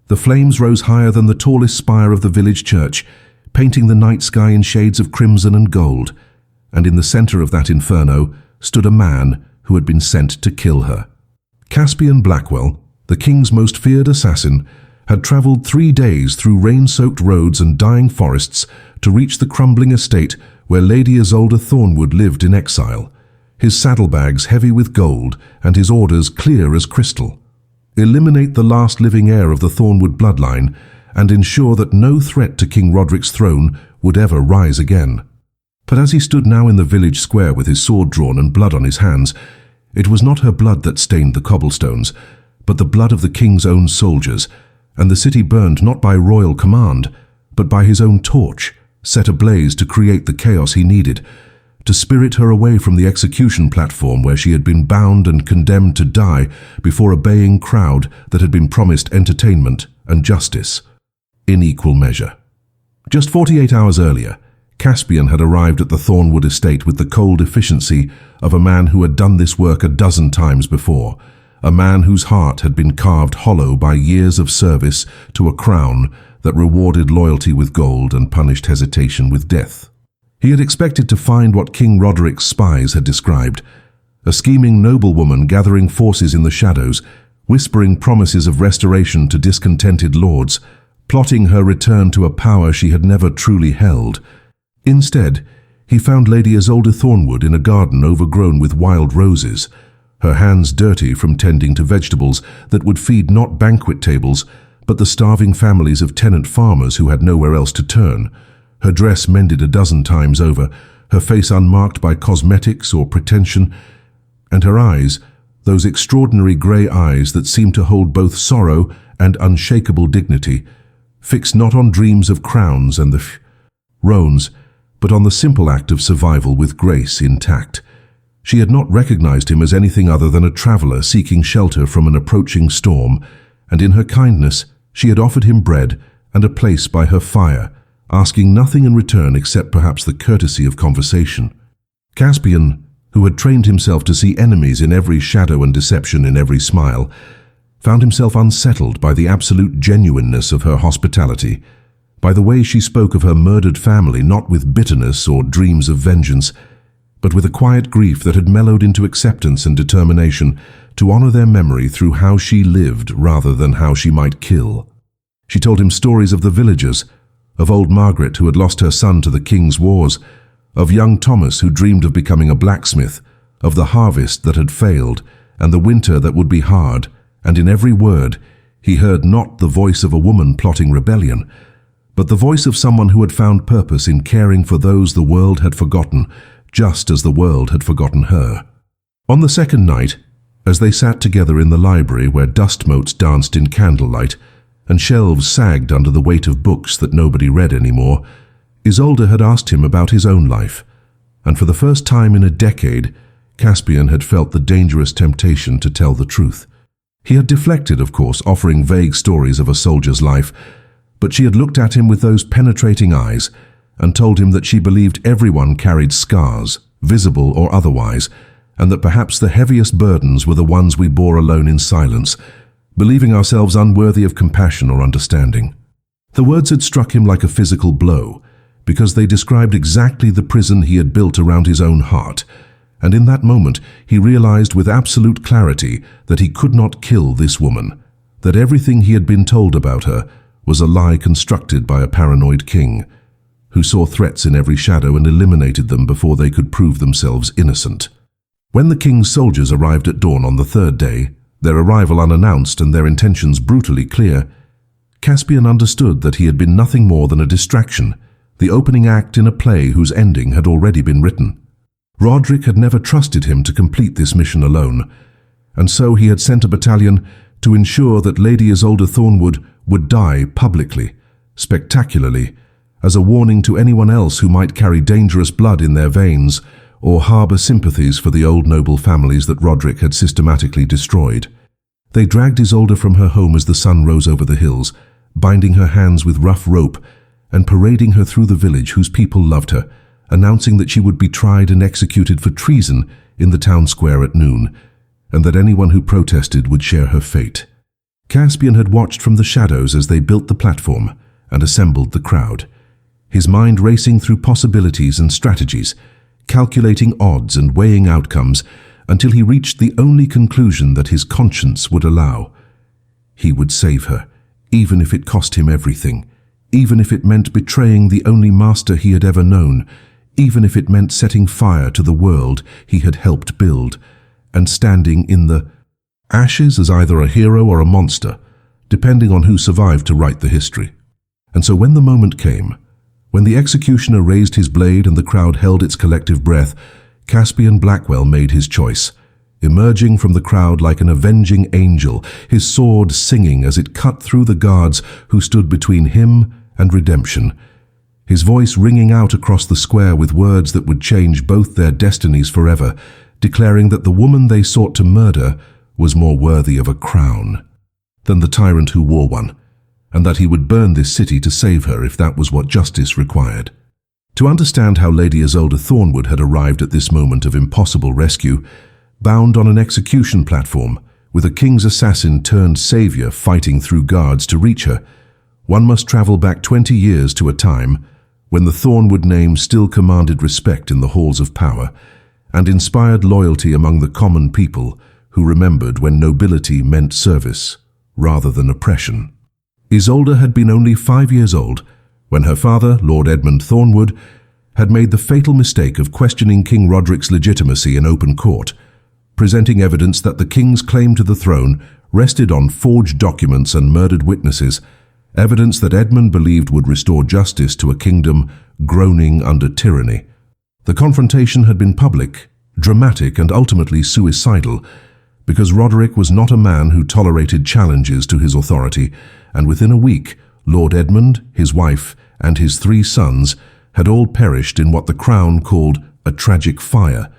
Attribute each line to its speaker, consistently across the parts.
Speaker 1: The flames rose higher than the tallest spire of the village church, painting the night sky in shades of crimson and gold, and in the center of that inferno stood a man who had been sent to kill her. Caspian Blackwell, the king's most feared assassin, had traveled 3 days through rain-soaked roads and dying forests to reach the crumbling estate where Lady Isolde Thornwood lived in exile, his saddlebags heavy with gold and his orders clear as crystal. Eliminate the last living heir of the Thornwood bloodline and ensure that no threat to King Roderick's throne would ever rise again. But as he stood now in the village square with his sword drawn and blood on his hands, it was not her blood that stained the cobblestones, but the blood of the king's own soldiers, and the city burned not by royal command, but by his own torch, set ablaze to create the chaos he needed, to spirit her away from the execution platform where she had been bound and condemned to die before a baying crowd that had been promised entertainment and justice, in equal measure. Just 48 hours earlier, Caspian had arrived at the Thornwood estate with the cold efficiency of a man who had done this work a dozen times before, a man whose heart had been carved hollow by years of service to a crown that rewarded loyalty with gold and punished hesitation with death. He had expected to find what King Roderick's spies had described, a scheming noblewoman gathering forces in the shadows, whispering promises of restoration to discontented lords, plotting her return to a power she had never truly held. Instead, he found Lady Isolde Thornwood in a garden overgrown with wild roses, her hands dirty from tending to vegetables that would feed not banquet tables, but the starving families of tenant farmers who had nowhere else to turn, her dress mended a dozen times over, her face unmarked by cosmetics or pretension, and her eyes, those extraordinary grey eyes that seemed to hold both sorrow and unshakable dignity, fixed not on dreams of crowns and the thrones, but on the simple act of survival with grace intact. She had not recognized him as anything other than a traveler seeking shelter from an approaching storm, and in her kindness she had offered him bread and a place by her fire, asking nothing in return except perhaps the courtesy of conversation. Caspian, who had trained himself to see enemies in every shadow and deception in every smile, found himself unsettled by the absolute genuineness of her hospitality, by the way she spoke of her murdered family not with bitterness or dreams of vengeance, but with a quiet grief that had mellowed into acceptance and determination to honor their memory through how she lived rather than how she might kill. She told him stories of the villagers, of old Margaret who had lost her son to the king's wars, of young Thomas who dreamed of becoming a blacksmith, of the harvest that had failed and the winter that would be hard, and in every word he heard not the voice of a woman plotting rebellion, but the voice of someone who had found purpose in caring for those the world had forgotten, just as the world had forgotten her. On the second night, as they sat together in the library where dust motes danced in candlelight and shelves sagged under the weight of books that nobody read anymore, Isolde had asked him about his own life, and for the first time in a decade, Caspian had felt the dangerous temptation to tell the truth. He had deflected, of course, offering vague stories of a soldier's life, but she had looked at him with those penetrating eyes and told him that she believed everyone carried scars, visible or otherwise, and that perhaps the heaviest burdens were the ones we bore alone in silence, believing ourselves unworthy of compassion or understanding. The words had struck him like a physical blow, because they described exactly the prison he had built around his own heart, and in that moment he realized with absolute clarity that he could not kill this woman, that everything he had been told about her was a lie constructed by a paranoid king, who saw threats in every shadow and eliminated them before they could prove themselves innocent. When the king's soldiers arrived at dawn on the third day, their arrival unannounced and their intentions brutally clear, Caspian understood that he had been nothing more than a distraction, the opening act in a play whose ending had already been written. Roderick had never trusted him to complete this mission alone, and so he had sent a battalion to ensure that Lady Isolde Thornwood would die publicly, spectacularly, as a warning to anyone else who might carry dangerous blood in their veins or harbor sympathies for the old noble families that Roderick had systematically destroyed. They dragged Isolde from her home as the sun rose over the hills, binding her hands with rough rope and parading her through the village whose people loved her, announcing that she would be tried and executed for treason in the town square at noon, and that anyone who protested would share her fate. Caspian had watched from the shadows as they built the platform and assembled the crowd, his mind racing through possibilities and strategies, calculating odds and weighing outcomes until he reached the only conclusion that his conscience would allow. He would save her, even if it cost him everything, even if it meant betraying the only master he had ever known, even if it meant setting fire to the world he had helped build, and standing in the ashes as either a hero or a monster, depending on who survived to write the history. And so when the moment came, when the executioner raised his blade and the crowd held its collective breath, Caspian Blackwell made his choice, emerging from the crowd like an avenging angel, his sword singing as it cut through the guards who stood between him and redemption, his voice ringing out across the square with words that would change both their destinies forever, declaring that the woman they sought to murder was more worthy of a crown than the tyrant who wore one, and that he would burn this city to save her if that was what justice required. To understand how Lady Isolde Thornwood had arrived at this moment of impossible rescue, bound on an execution platform, with a king's assassin turned savior fighting through guards to reach her, one must travel back 20 years to a time when the Thornwood name still commanded respect in the halls of power and inspired loyalty among the common people who remembered when nobility meant service rather than oppression. Isolde had been only 5 years old when her father, Lord Edmund Thornwood, had made the fatal mistake of questioning King Roderick's legitimacy in open court, presenting evidence that the king's claim to the throne rested on forged documents and murdered witnesses, evidence that Edmund believed would restore justice to a kingdom groaning under tyranny. The confrontation had been public, dramatic, and ultimately suicidal, because Roderick was not a man who tolerated challenges to his authority, and within a week, Lord Edmund, his wife, and his 3 sons had all perished in what the Crown called a tragic fire.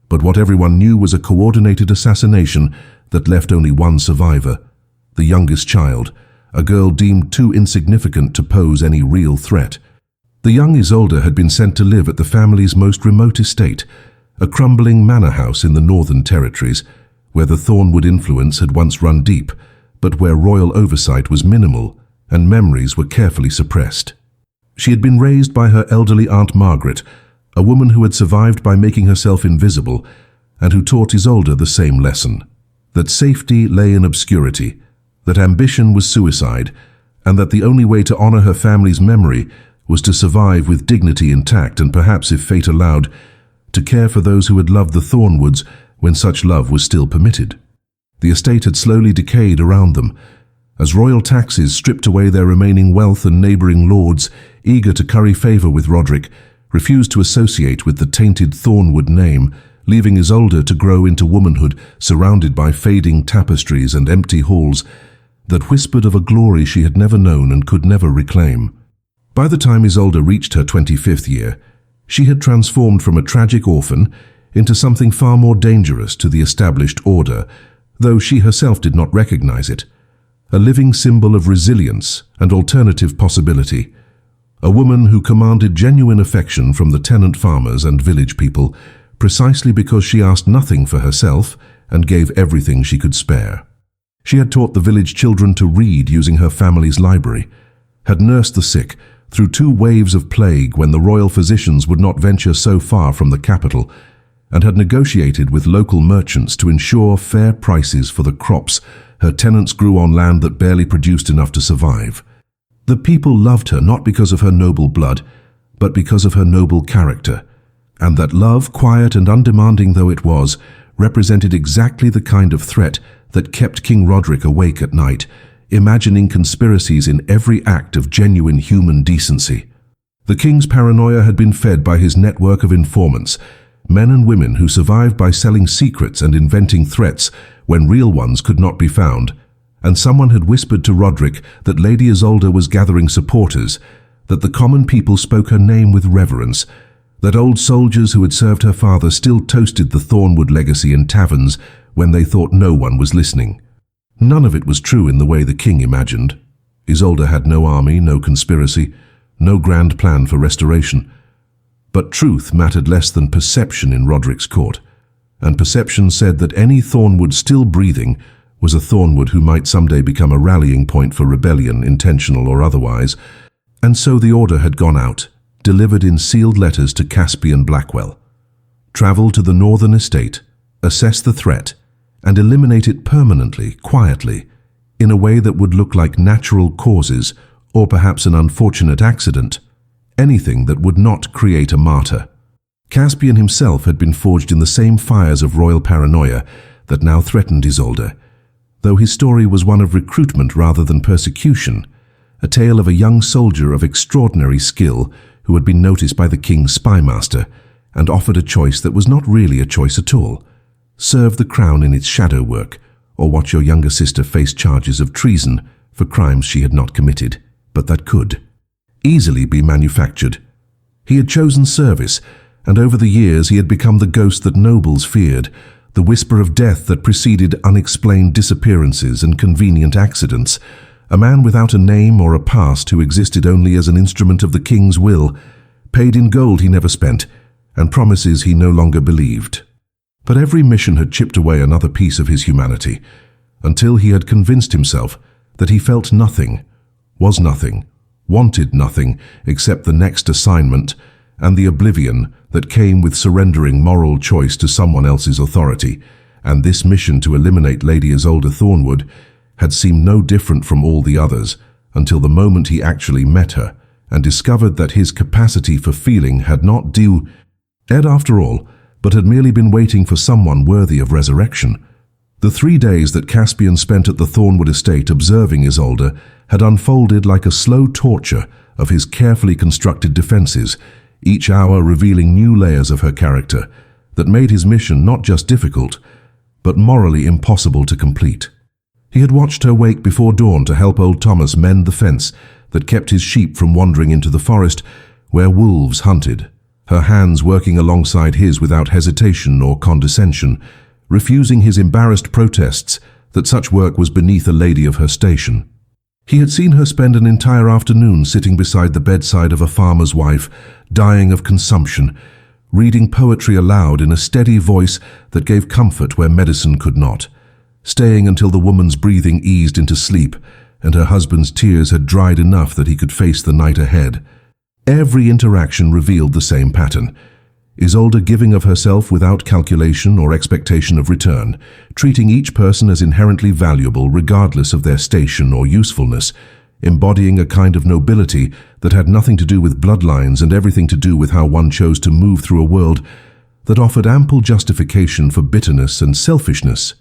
Speaker 1: But what everyone knew was a coordinated assassination that left only one survivor, the youngest child, a girl deemed too insignificant to pose any real threat. The young Isolde had been sent to live at the family's most remote estate, a crumbling manor house in the Northern Territories, where the Thornwood influence had once run deep, but where royal oversight was minimal and memories were carefully suppressed. She had been raised by her elderly Aunt Margaret, a woman who had survived by making herself invisible, and who taught Isolde the same lesson, that safety lay in obscurity, that ambition was suicide, and that the only way to honor her family's memory was to survive with dignity intact and perhaps, if fate allowed, to care for those who had loved the Thornwoods when such love was still permitted. The estate had slowly decayed around them, as royal taxes stripped away their remaining wealth and neighboring lords, eager to curry favor with Roderick, refused to associate with the tainted Thornwood name, leaving Isolde to grow into womanhood surrounded by fading tapestries and empty halls that whispered of a glory she had never known and could never reclaim. By the time Isolde reached her 25th year, she had transformed from a tragic orphan into something far more dangerous to the established order, though she herself did not recognize it. A living symbol of resilience and alternative possibility. A woman who commanded genuine affection from the tenant farmers and village people, precisely because she asked nothing for herself and gave everything she could spare. She had taught the village children to read using her family's library, had nursed the sick through 2 waves of plague when the royal physicians would not venture so far from the capital, and had negotiated with local merchants to ensure fair prices for the crops her tenants grew on land that barely produced enough to survive. The people loved her not because of her noble blood, but because of her noble character, and that love, quiet and undemanding though it was, represented exactly the kind of threat that kept King Roderick awake at night, imagining conspiracies in every act of genuine human decency. The king's paranoia had been fed by his network of informants, men and women who survived by selling secrets and inventing threats when real ones could not be found, and someone had whispered to Roderick that Lady Isolde was gathering supporters, that the common people spoke her name with reverence, that old soldiers who had served her father still toasted the Thornwood legacy in taverns when they thought no one was listening. None of it was true in the way the king imagined. Isolde had no army, no conspiracy, no grand plan for restoration. But truth mattered less than perception in Roderick's court, and perception said that any Thornwood still breathing was a Thornwood who might someday become a rallying point for rebellion, intentional or otherwise, and so the order had gone out, delivered in sealed letters to Caspian Blackwell. Travel to the northern estate, assess the threat, and eliminate it permanently, quietly, in a way that would look like natural causes or perhaps an unfortunate accident, anything that would not create a martyr. Caspian himself had been forged in the same fires of royal paranoia that now threatened Isolde, though his story was one of recruitment rather than persecution, a tale of a young soldier of extraordinary skill who had been noticed by the king's spymaster and offered a choice that was not really a choice at all: serve the crown in its shadow work, or watch your younger sister face charges of treason for crimes she had not committed, but that could easily be manufactured. He had chosen service, and over the years he had become the ghost that nobles feared, the whisper of death that preceded unexplained disappearances and convenient accidents, a man without a name or a past who existed only as an instrument of the king's will, paid in gold he never spent, and promises he no longer believed. But every mission had chipped away another piece of his humanity, until he had convinced himself that he felt nothing, was nothing, wanted nothing except the next assignment and the oblivion that came with surrendering moral choice to someone else's authority, and this mission to eliminate Lady Isolde Thornwood had seemed no different from all the others until the moment he actually met her and discovered that his capacity for feeling had not due after all, but had merely been waiting for someone worthy of resurrection. The 3 days that Caspian spent at the Thornwood estate observing Isolde had unfolded like a slow torture of his carefully constructed defenses, each hour revealing new layers of her character that made his mission not just difficult, but morally impossible to complete. He had watched her wake before dawn to help old Thomas mend the fence that kept his sheep from wandering into the forest where wolves hunted, her hands working alongside his without hesitation or condescension, refusing his embarrassed protests that such work was beneath a lady of her station. He had seen her spend an entire afternoon sitting beside the bedside of a farmer's wife, dying of consumption, reading poetry aloud in a steady voice that gave comfort where medicine could not, staying until the woman's breathing eased into sleep and her husband's tears had dried enough that he could face the night ahead. Every interaction revealed the same pattern: Isolde giving of herself without calculation or expectation of return, treating each person as inherently valuable regardless of their station or usefulness, embodying a kind of nobility that had nothing to do with bloodlines and everything to do with how one chose to move through a world that offered ample justification for bitterness and selfishness.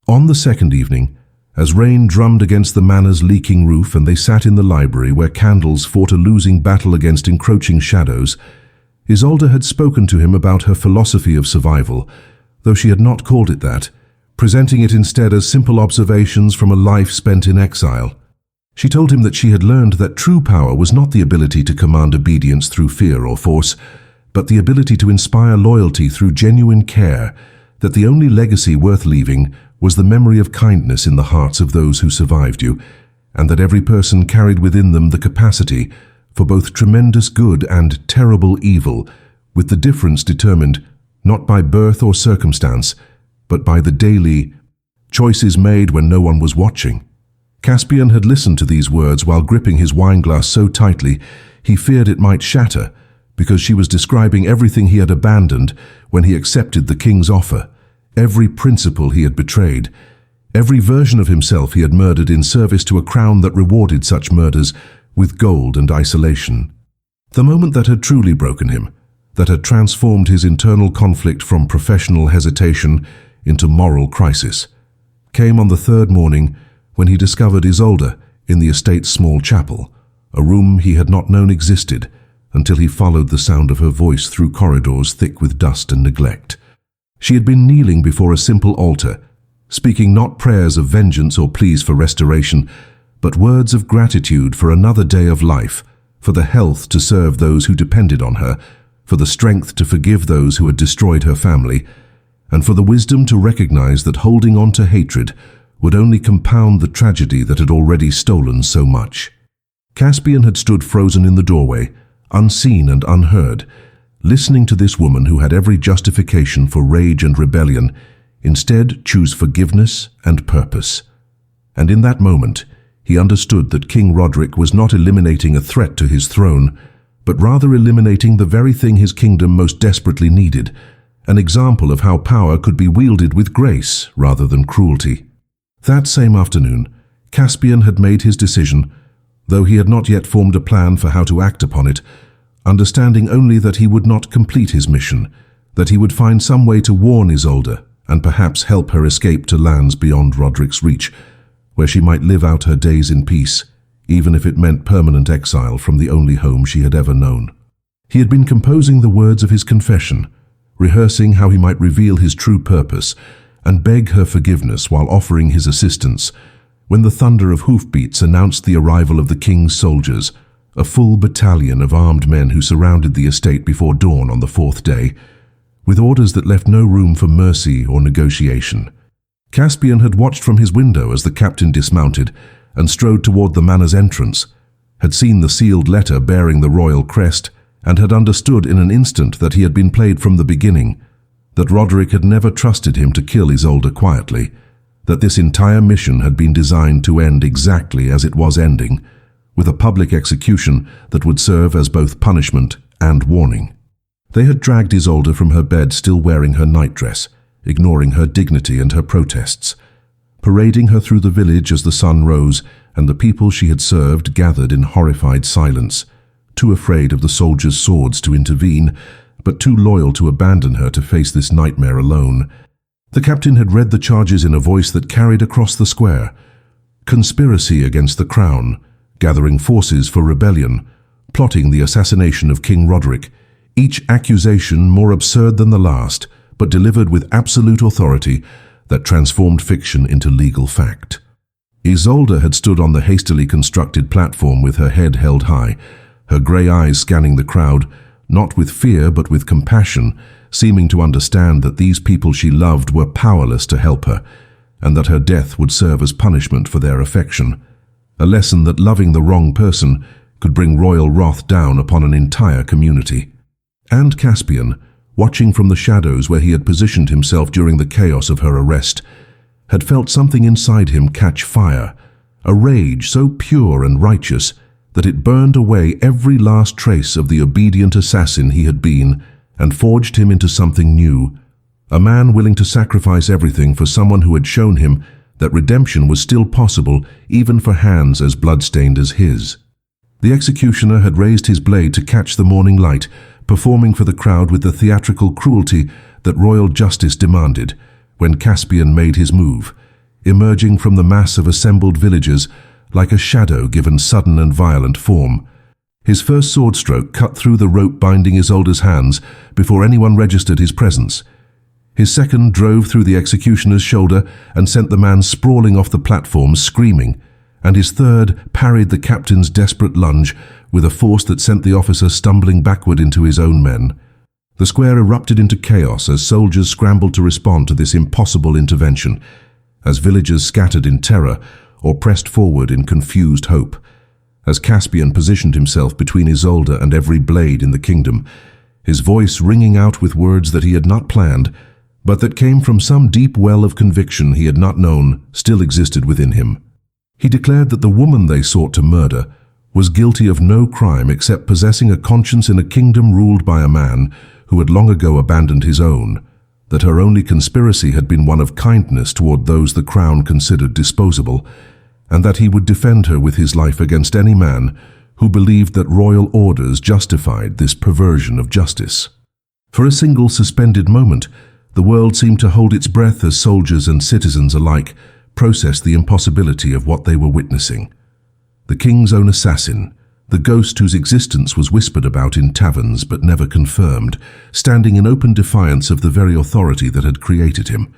Speaker 1: On the second evening, as rain drummed against the manor's leaking roof and they sat in the library where candles fought a losing battle against encroaching shadows, Isolde had spoken to him about her philosophy of survival, though she had not called it that, presenting it instead as simple observations from a life spent in exile. She told him that she had learned that true power was not the ability to command obedience through fear or force, but the ability to inspire loyalty through genuine care, that the only legacy worth leaving was the memory of kindness in the hearts of those who survived you, and that every person carried within them the capacity for both tremendous good and terrible evil, with the difference determined not by birth or circumstance, but by the daily choices made when no one was watching. Caspian had listened to these words while gripping his wineglass so tightly he feared it might shatter, because she was describing everything he had abandoned when he accepted the king's offer, every principle he had betrayed, every version of himself he had murdered in service to a crown that rewarded such murders with gold and isolation. The moment that had truly broken him, that had transformed his internal conflict from professional hesitation into moral crisis, came on the third morning when he discovered Isolde in the estate's small chapel, a room he had not known existed until he followed the sound of her voice through corridors thick with dust and neglect. She had been kneeling before a simple altar, speaking not prayers of vengeance or pleas for restoration, but words of gratitude for another day of life, for the health to serve those who depended on her, for the strength to forgive those who had destroyed her family, and for the wisdom to recognize that holding on to hatred would only compound the tragedy that had already stolen so much. Caspian had stood frozen in the doorway, unseen and unheard, listening to this woman who had every justification for rage and rebellion, Instead, choose forgiveness and purpose. And in that moment, he understood that King Roderick was not eliminating a threat to his throne, but rather eliminating the very thing his kingdom most desperately needed, an example of how power could be wielded with grace rather than cruelty. That same afternoon, Caspian had made his decision, though he had not yet formed a plan for how to act upon it, understanding only that he would not complete his mission, that he would find some way to warn Isolde and perhaps help her escape to lands beyond Roderick's reach, where she might live out her days in peace, even if it meant permanent exile from the only home she had ever known. He had been composing the words of his confession, rehearsing how he might reveal his true purpose and beg her forgiveness while offering his assistance, when the thunder of hoofbeats announced the arrival of the king's soldiers, a full battalion of armed men who surrounded the estate before dawn on the fourth day, with orders that left no room for mercy or negotiation. Caspian had watched from his window as the captain dismounted and strode toward the manor's entrance, had seen the sealed letter bearing the royal crest, and had understood in an instant that he had been played from the beginning, that Roderick had never trusted him to kill Isolde quietly, that this entire mission had been designed to end exactly as it was ending, with a public execution that would serve as both punishment and warning. They had dragged Isolde from her bed still wearing her nightdress, ignoring her dignity and her protests, parading her through the village as the sun rose and the people she had served gathered in horrified silence, too afraid of the soldiers' swords to intervene, but too loyal to abandon her to face this nightmare alone. The captain had read the charges in a voice that carried across the square: conspiracy against the crown, gathering forces for rebellion, plotting the assassination of King Roderick, each accusation more absurd than the last, but delivered with absolute authority that transformed fiction into legal fact. Isolde had stood on the hastily constructed platform with her head held high, her grey eyes scanning the crowd, not with fear but with compassion, seeming to understand that these people she loved were powerless to help her, and that her death would serve as punishment for their affection, a lesson that loving the wrong person could bring royal wrath down upon an entire community. And Caspian, watching from the shadows where he had positioned himself during the chaos of her arrest, had felt something inside him catch fire, a rage so pure and righteous that it burned away every last trace of the obedient assassin he had been and forged him into something new, a man willing to sacrifice everything for someone who had shown him that redemption was still possible even for hands as bloodstained as his. The executioner had raised his blade to catch the morning light, performing for the crowd with the theatrical cruelty that royal justice demanded, when Caspian made his move, emerging from the mass of assembled villagers like a shadow given sudden and violent form. His first sword stroke cut through the rope binding Isolde's hands before anyone registered his presence. His second drove through the executioner's shoulder and sent the man sprawling off the platform, screaming, and his third parried the captain's desperate lunge with a force that sent the officer stumbling backward into his own men. The square erupted into chaos as soldiers scrambled to respond to this impossible intervention, as villagers scattered in terror or pressed forward in confused hope. As Caspian positioned himself between Isolde and every blade in the kingdom, his voice ringing out with words that he had not planned, but that came from some deep well of conviction he had not known still existed within him. He declared that the woman they sought to murder was guilty of no crime except possessing a conscience in a kingdom ruled by a man who had long ago abandoned his own, that her only conspiracy had been one of kindness toward those the crown considered disposable, and that he would defend her with his life against any man who believed that royal orders justified this perversion of justice. For a single suspended moment, the world seemed to hold its breath as soldiers and citizens alike processed the impossibility of what they were witnessing. The king's own assassin, the ghost whose existence was whispered about in taverns but never confirmed, standing in open defiance of the very authority that had created him.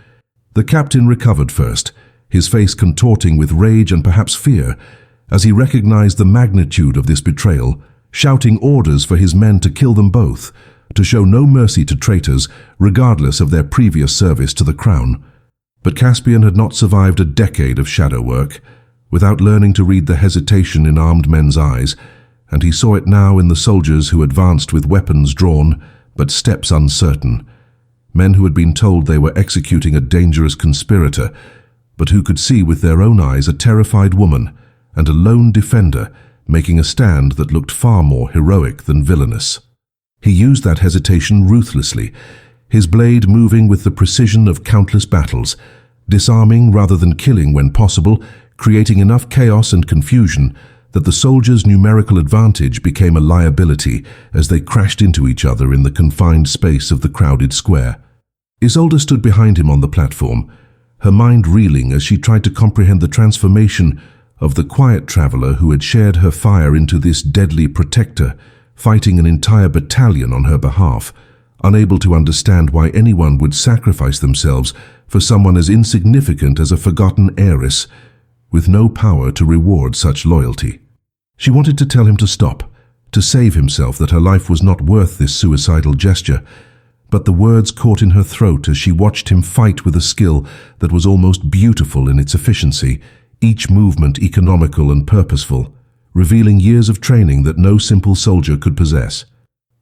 Speaker 1: The captain recovered first, his face contorting with rage and perhaps fear, as he recognized the magnitude of this betrayal, shouting orders for his men to kill them both, to show no mercy to traitors, regardless of their previous service to the crown. But Caspian had not survived a decade of shadow work without learning to read the hesitation in armed men's eyes, and he saw it now in the soldiers who advanced with weapons drawn, but steps uncertain. men who had been told they were executing a dangerous conspirator, but who could see with their own eyes a terrified woman and a lone defender making a stand that looked far more heroic than villainous. He used that hesitation ruthlessly, his blade moving with the precision of countless battles, disarming rather than killing when possible, creating enough chaos and confusion that the soldiers' numerical advantage became a liability as they crashed into each other in the confined space of the crowded square. Isolde stood behind him on the platform, her mind reeling as she tried to comprehend the transformation of the quiet traveler who had shared her fire into this deadly protector, fighting an entire battalion on her behalf, unable to understand why anyone would sacrifice themselves for someone as insignificant as a forgotten heiress, with no power to reward such loyalty. She wanted to tell him to stop, to save himself, that her life was not worth this suicidal gesture, but the words caught in her throat as she watched him fight with a skill that was almost beautiful in its efficiency, each movement economical and purposeful, revealing years of training that no simple soldier could possess.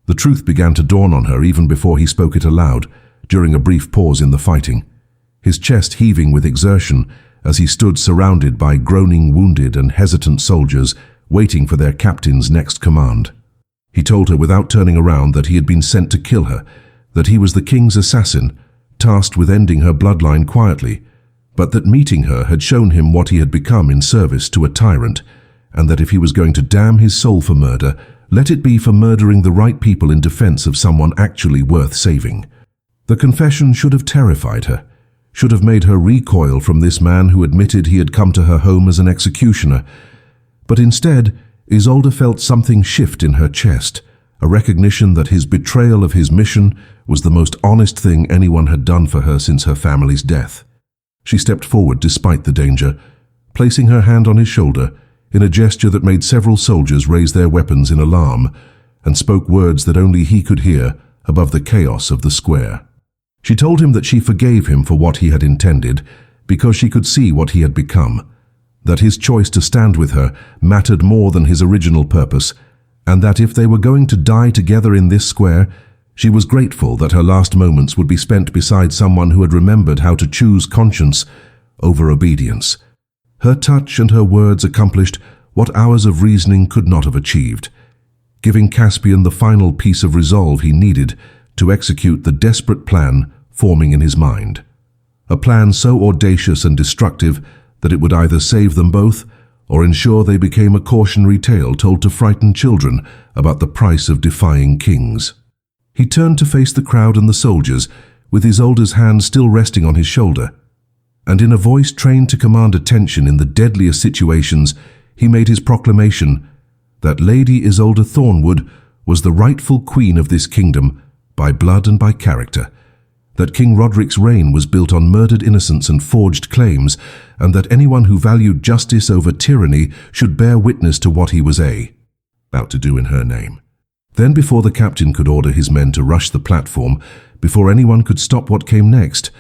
Speaker 1: The truth began to dawn on her even before he spoke it aloud, during a brief pause in the fighting, his chest heaving with exertion as he stood surrounded by groaning wounded and hesitant soldiers waiting for their captain's next command. He told her without turning around that he had been sent to kill her, that he was the king's assassin, tasked with ending her bloodline quietly, but that meeting her had shown him what he had become in service to a tyrant, and that if he was going to damn his soul for murder, let it be for murdering the right people in defense of someone actually worth saving. The confession should have terrified her, should have made her recoil from this man who admitted he had come to her home as an executioner. But instead, Isolde felt something shift in her chest, a recognition that his betrayal of his mission was the most honest thing anyone had done for her since her family's death. She stepped forward despite the danger, placing her hand on his shoulder in a gesture that made several soldiers raise their weapons in alarm, and spoke words that only he could hear above the chaos of the square. She told him that she forgave him for what he had intended, because she could see what he had become, that his choice to stand with her mattered more than his original purpose, and that if they were going to die together in this square, she was grateful that her last moments would be spent beside someone who had remembered how to choose conscience over obedience. Her touch and her words accomplished what hours of reasoning could not have achieved, giving Caspian the final piece of resolve he needed to execute the desperate plan forming in his mind. A plan so audacious and destructive that it would either save them both or ensure they became a cautionary tale told to frightened children about the price of defying kings. He turned to face the crowd and the soldiers, with Isolde's hand still resting on his shoulder, and in a voice trained to command attention in the deadliest situations, he made his proclamation that Lady Isolde Thornwood was the rightful queen of this kingdom by blood and by character, that King Roderick's reign was built on murdered innocence and forged claims, and that anyone who valued justice over tyranny should bear witness to what he was about to do in her name. Then, before the captain could order his men to rush the platform, before anyone could stop what came next,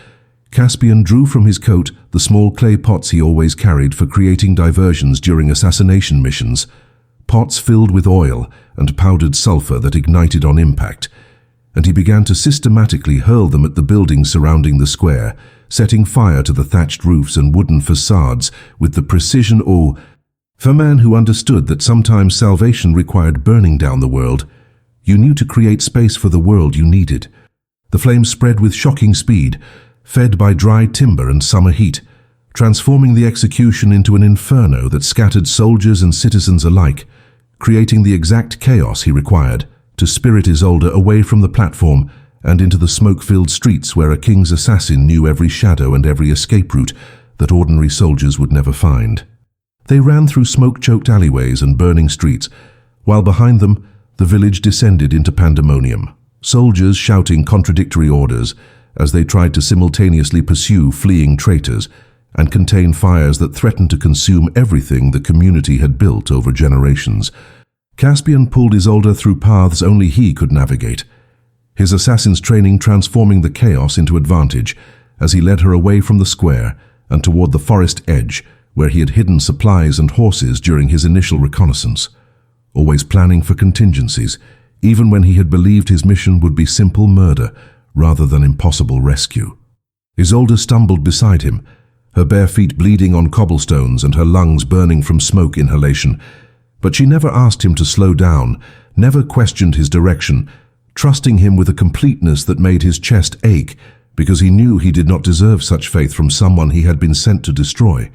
Speaker 1: Caspian drew from his coat the small clay pots he always carried for creating diversions during assassination missions, pots filled with oil and powdered sulfur that ignited on impact, and he began to systematically hurl them at the buildings surrounding the square, setting fire to the thatched roofs and wooden facades with the precision of a man who understood that sometimes salvation required burning down the world. You knew to create space for the world you needed. The flames spread with shocking speed, fed by dry timber and summer heat, transforming the execution into an inferno that scattered soldiers and citizens alike, creating the exact chaos he required to spirit Isolde away from the platform and into the smoke-filled streets where a king's assassin knew every shadow and every escape route that ordinary soldiers would never find. They ran through smoke-choked alleyways and burning streets, while behind them the village descended into pandemonium, soldiers shouting contradictory orders as they tried to simultaneously pursue fleeing traitors and contain fires that threatened to consume everything the community had built over generations. Caspian pulled Isolde through paths only he could navigate, his assassin's training transforming the chaos into advantage as he led her away from the square and toward the forest edge where he had hidden supplies and horses during his initial reconnaissance, always planning for contingencies, even when he had believed his mission would be simple murder rather than impossible rescue. Isolde stumbled beside him, her bare feet bleeding on cobblestones and her lungs burning from smoke inhalation. But she never asked him to slow down, never questioned his direction, trusting him with a completeness that made his chest ache, because he knew he did not deserve such faith from someone he had been sent to destroy.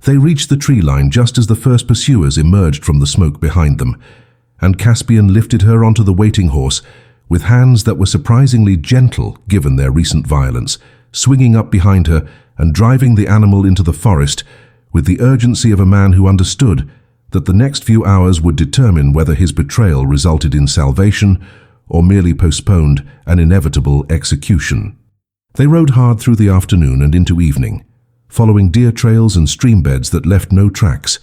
Speaker 1: They reached the tree line just as the first pursuers emerged from the smoke behind them, and Caspian lifted her onto the waiting horse with hands that were surprisingly gentle given their recent violence, swinging up behind her and driving the animal into the forest with the urgency of a man who understood that the next few hours would determine whether his betrayal resulted in salvation or merely postponed an inevitable execution. They rode hard through the afternoon and into evening, following deer trails and stream beds that left no tracks,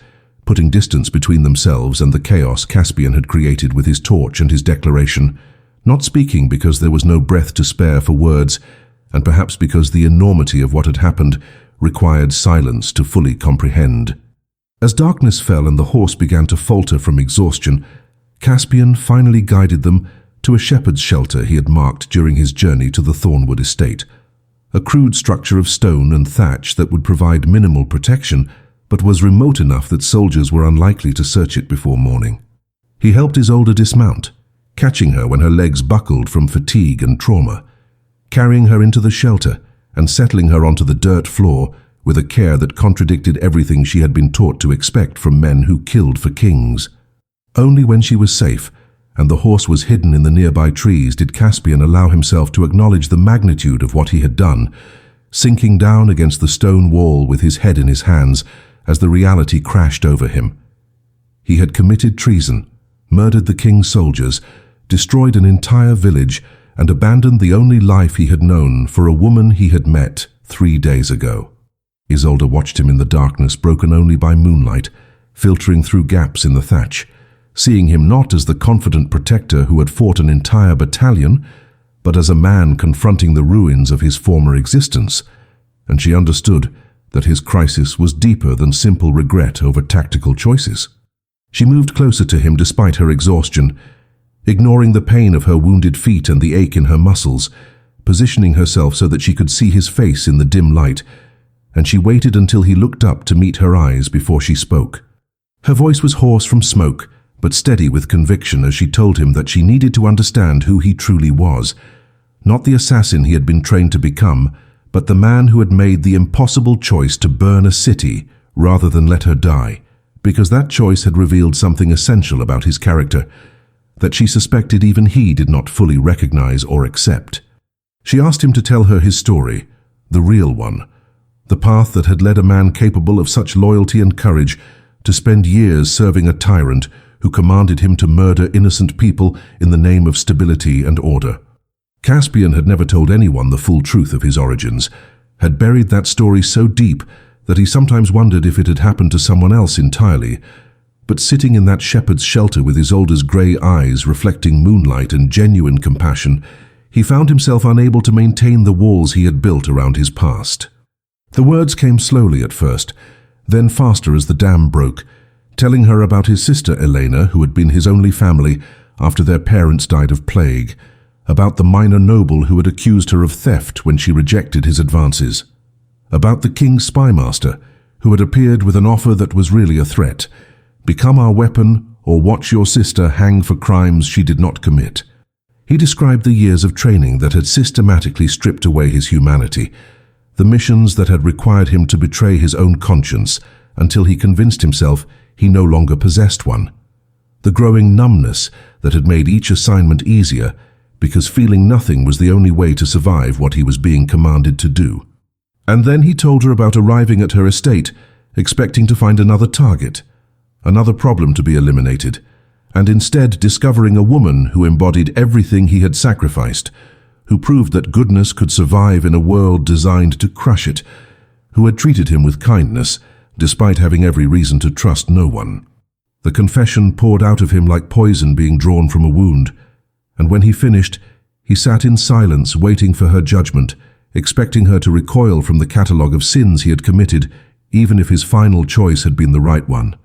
Speaker 1: putting distance between themselves and the chaos Caspian had created with his torch and his declaration, not speaking because there was no breath to spare for words, and perhaps because the enormity of what had happened required silence to fully comprehend. As darkness fell and the horse began to falter from exhaustion, Caspian finally guided them to a shepherd's shelter he had marked during his journey to the Thornwood estate, a crude structure of stone and thatch that would provide minimal protection, but was remote enough that soldiers were unlikely to search it before morning. He helped Isolde dismount, catching her when her legs buckled from fatigue and trauma, carrying her into the shelter and settling her onto the dirt floor with a care that contradicted everything she had been taught to expect from men who killed for kings. Only when she was safe and the horse was hidden in the nearby trees did Caspian allow himself to acknowledge the magnitude of what he had done, sinking down against the stone wall with his head in his hands as the reality crashed over him. He had committed treason, murdered the king's soldiers, destroyed an entire village, and abandoned the only life he had known for a woman he had met 3 days ago. Isolde watched him in the darkness broken only by moonlight, filtering through gaps in the thatch, seeing him not as the confident protector who had fought an entire battalion, but as a man confronting the ruins of his former existence, and she understood that his crisis was deeper than simple regret over tactical choices. She moved closer to him despite her exhaustion, ignoring the pain of her wounded feet and the ache in her muscles, positioning herself so that she could see his face in the dim light, and she waited until he looked up to meet her eyes before she spoke. Her voice was hoarse from smoke, but steady with conviction as she told him that she needed to understand who he truly was, not the assassin he had been trained to become, but the man who had made the impossible choice to burn a city rather than let her die, because that choice had revealed something essential about his character that she suspected even he did not fully recognize or accept. She asked him to tell her his story, the real one, the path that had led a man capable of such loyalty and courage to spend years serving a tyrant who commanded him to murder innocent people in the name of stability and order. Caspian had never told anyone the full truth of his origins, had buried that story so deep that he sometimes wondered if it had happened to someone else entirely. But sitting in that shepherd's shelter with Isolde's grey eyes reflecting moonlight and genuine compassion, he found himself unable to maintain the walls he had built around his past. The words came slowly at first, then faster as the dam broke, telling her about his sister Elena, who had been his only family after their parents died of plague, about the minor noble who had accused her of theft when she rejected his advances, about the king's spymaster, who had appeared with an offer that was really a threat: become our weapon or watch your sister hang for crimes she did not commit. He described the years of training that had systematically stripped away his humanity, the missions that had required him to betray his own conscience until he convinced himself he no longer possessed one, the growing numbness that had made each assignment easier because feeling nothing was the only way to survive what he was being commanded to do. And then he told her about arriving at her estate, expecting to find another target, another problem to be eliminated, and instead discovering a woman who embodied everything he had sacrificed, who proved that goodness could survive in a world designed to crush it, who had treated him with kindness, despite having every reason to trust no one. The confession poured out of him like poison being drawn from a wound, and when he finished, he sat in silence waiting for her judgment, expecting her to recoil from the catalogue of sins he had committed, even if his final choice had been the right one.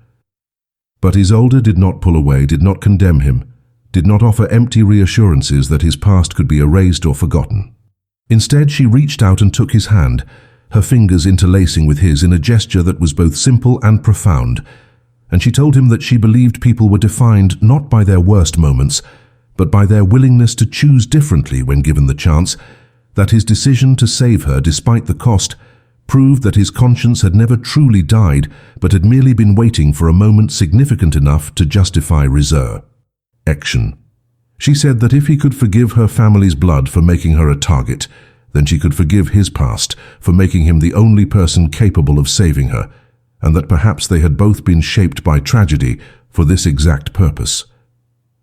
Speaker 1: But Isolde did not pull away, did not condemn him, did not offer empty reassurances that his past could be erased or forgotten. Instead, she reached out and took his hand, her fingers interlacing with his in a gesture that was both simple and profound, and she told him that she believed people were defined not by their worst moments, but by their willingness to choose differently when given the chance, that his decision to save her despite the cost proved that his conscience had never truly died, but had merely been waiting for a moment significant enough to justify resurrection. She said that if he could forgive her family's blood for making her a target, then she could forgive his past for making him the only person capable of saving her, and that perhaps they had both been shaped by tragedy for this exact purpose.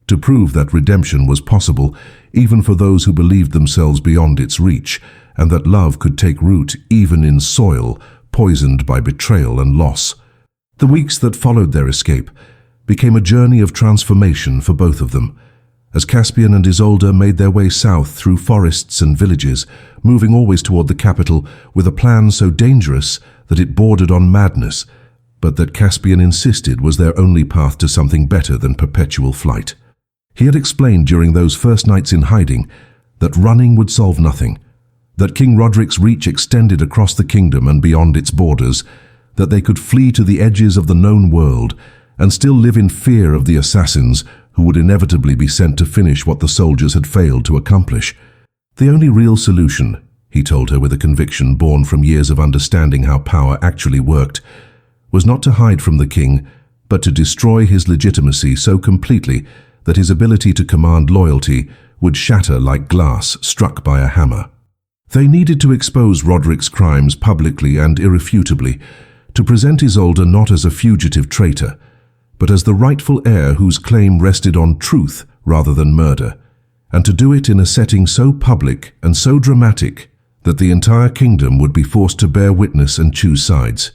Speaker 1: To prove that redemption was possible, even for those who believed themselves beyond its reach, and that love could take root even in soil poisoned by betrayal and loss. The weeks that followed their escape became a journey of transformation for both of them, as Caspian and Isolde made their way south through forests and villages, moving always toward the capital with a plan so dangerous that it bordered on madness, but that Caspian insisted was their only path to something better than perpetual flight. He had explained during those first nights in hiding that running would solve nothing, that King Roderick's reach extended across the kingdom and beyond its borders, that they could flee to the edges of the known world and still live in fear of the assassins who would inevitably be sent to finish what the soldiers had failed to accomplish. The only real solution, he told her with a conviction born from years of understanding how power actually worked, was not to hide from the king, but to destroy his legitimacy so completely that his ability to command loyalty would shatter like glass struck by a hammer. They needed to expose Roderick's crimes publicly and irrefutably, to present Isolde not as a fugitive traitor, but as the rightful heir whose claim rested on truth rather than murder, and to do it in a setting so public and so dramatic that the entire kingdom would be forced to bear witness and choose sides.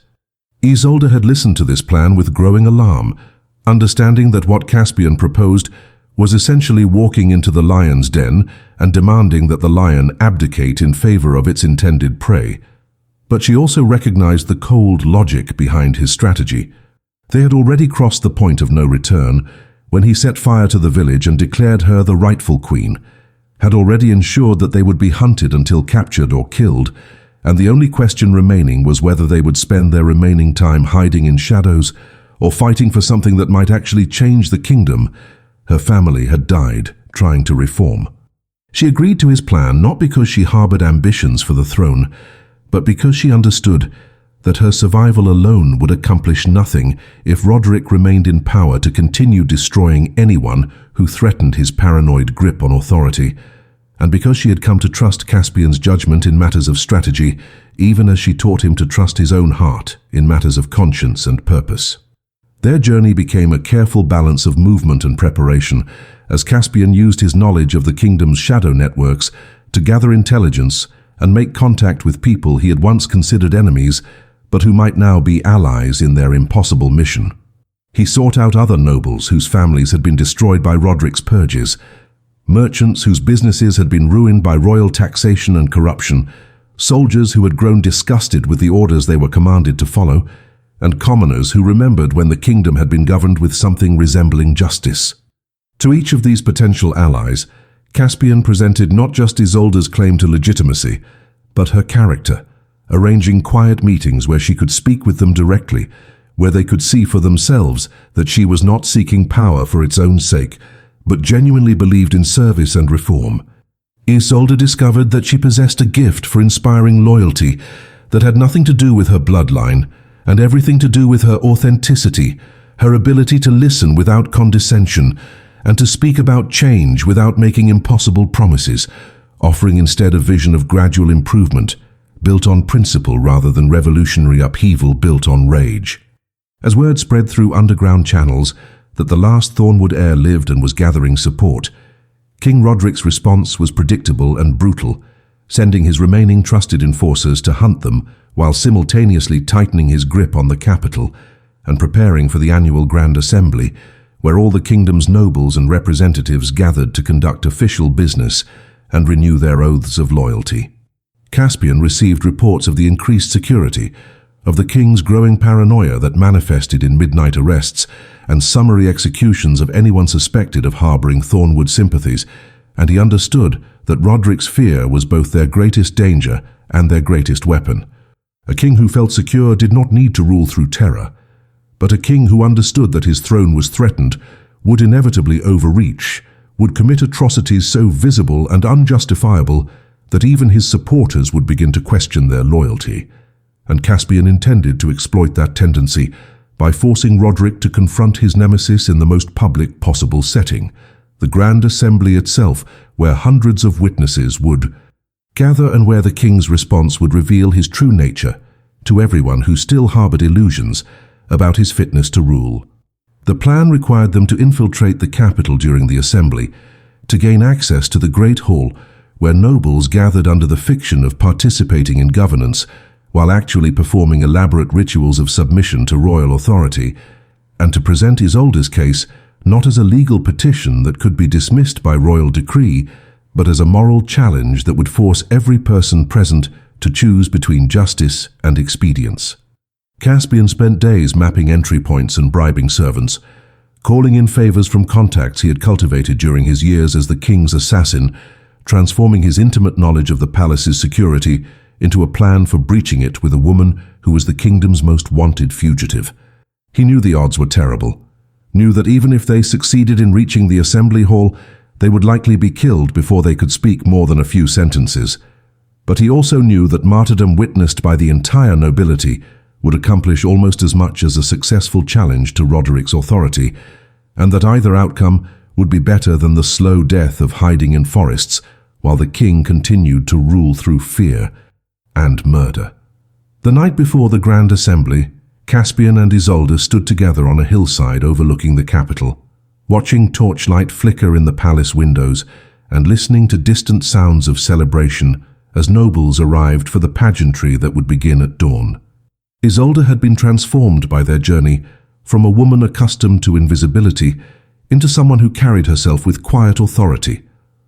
Speaker 1: Isolde had listened to this plan with growing alarm, understanding that what Caspian proposed was essentially walking into the lion's den and demanding that the lion abdicate in favor of its intended prey. But she also recognized the cold logic behind his strategy. They had already crossed the point of no return when he set fire to the village and declared her the rightful queen, had already ensured that they would be hunted until captured or killed, and the only question remaining was whether they would spend their remaining time hiding in shadows or fighting for something that might actually change the kingdom her family had died trying to reform. She agreed to his plan not because she harbored ambitions for the throne, but because she understood that her survival alone would accomplish nothing if Roderick remained in power to continue destroying anyone who threatened his paranoid grip on authority, and because she had come to trust Caspian's judgment in matters of strategy, even as she taught him to trust his own heart in matters of conscience and purpose. Their journey became a careful balance of movement and preparation, as Caspian used his knowledge of the kingdom's shadow networks to gather intelligence and make contact with people he had once considered enemies, but who might now be allies in their impossible mission. He sought out other nobles whose families had been destroyed by Roderick's purges, merchants whose businesses had been ruined by royal taxation and corruption, soldiers who had grown disgusted with the orders they were commanded to follow, and commoners who remembered when the kingdom had been governed with something resembling justice. To each of these potential allies, Caspian presented not just Isolde's claim to legitimacy, but her character, arranging quiet meetings where she could speak with them directly, where they could see for themselves that she was not seeking power for its own sake, but genuinely believed in service and reform. Isolde discovered that she possessed a gift for inspiring loyalty that had nothing to do with her bloodline, and everything to do with her authenticity, her ability to listen without condescension, and to speak about change without making impossible promises, offering instead a vision of gradual improvement, built on principle rather than revolutionary upheaval built on rage. As word spread through underground channels that the last Thornwood heir lived and was gathering support, King Roderick's response was predictable and brutal, sending his remaining trusted enforcers to hunt them while simultaneously tightening his grip on the capital and preparing for the annual Grand Assembly, where all the kingdom's nobles and representatives gathered to conduct official business and renew their oaths of loyalty. Caspian received reports of the increased security, of the king's growing paranoia that manifested in midnight arrests and summary executions of anyone suspected of harboring Thornwood sympathies, and he understood that Roderick's fear was both their greatest danger and their greatest weapon. A king who felt secure did not need to rule through terror, but a king who understood that his throne was threatened would inevitably overreach, would commit atrocities so visible and unjustifiable that even his supporters would begin to question their loyalty. And Caspian intended to exploit that tendency by forcing Roderick to confront his nemesis in the most public possible setting, the Grand Assembly itself, where hundreds of witnesses would gather and where the king's response would reveal his true nature to everyone who still harbored illusions about his fitness to rule. The plan required them to infiltrate the capital during the assembly, to gain access to the Great Hall, where nobles gathered under the fiction of participating in governance, while actually performing elaborate rituals of submission to royal authority, and to present Isolde's case not as a legal petition that could be dismissed by royal decree, but as a moral challenge that would force every person present to choose between justice and expedience. Caspian spent days mapping entry points and bribing servants, calling in favors from contacts he had cultivated during his years as the king's assassin, transforming his intimate knowledge of the palace's security into a plan for breaching it with a woman who was the kingdom's most wanted fugitive. He knew the odds were terrible, knew that even if they succeeded in reaching the assembly hall, they would likely be killed before they could speak more than a few sentences. But he also knew that martyrdom witnessed by the entire nobility would accomplish almost as much as a successful challenge to Roderick's authority, and that either outcome would be better than the slow death of hiding in forests while the king continued to rule through fear and murder. The night before the Grand Assembly, Caspian and Isolde stood together on a hillside overlooking the capital, watching torchlight flicker in the palace windows and listening to distant sounds of celebration as nobles arrived for the pageantry that would begin at dawn. Isolde had been transformed by their journey from a woman accustomed to invisibility into someone who carried herself with quiet authority,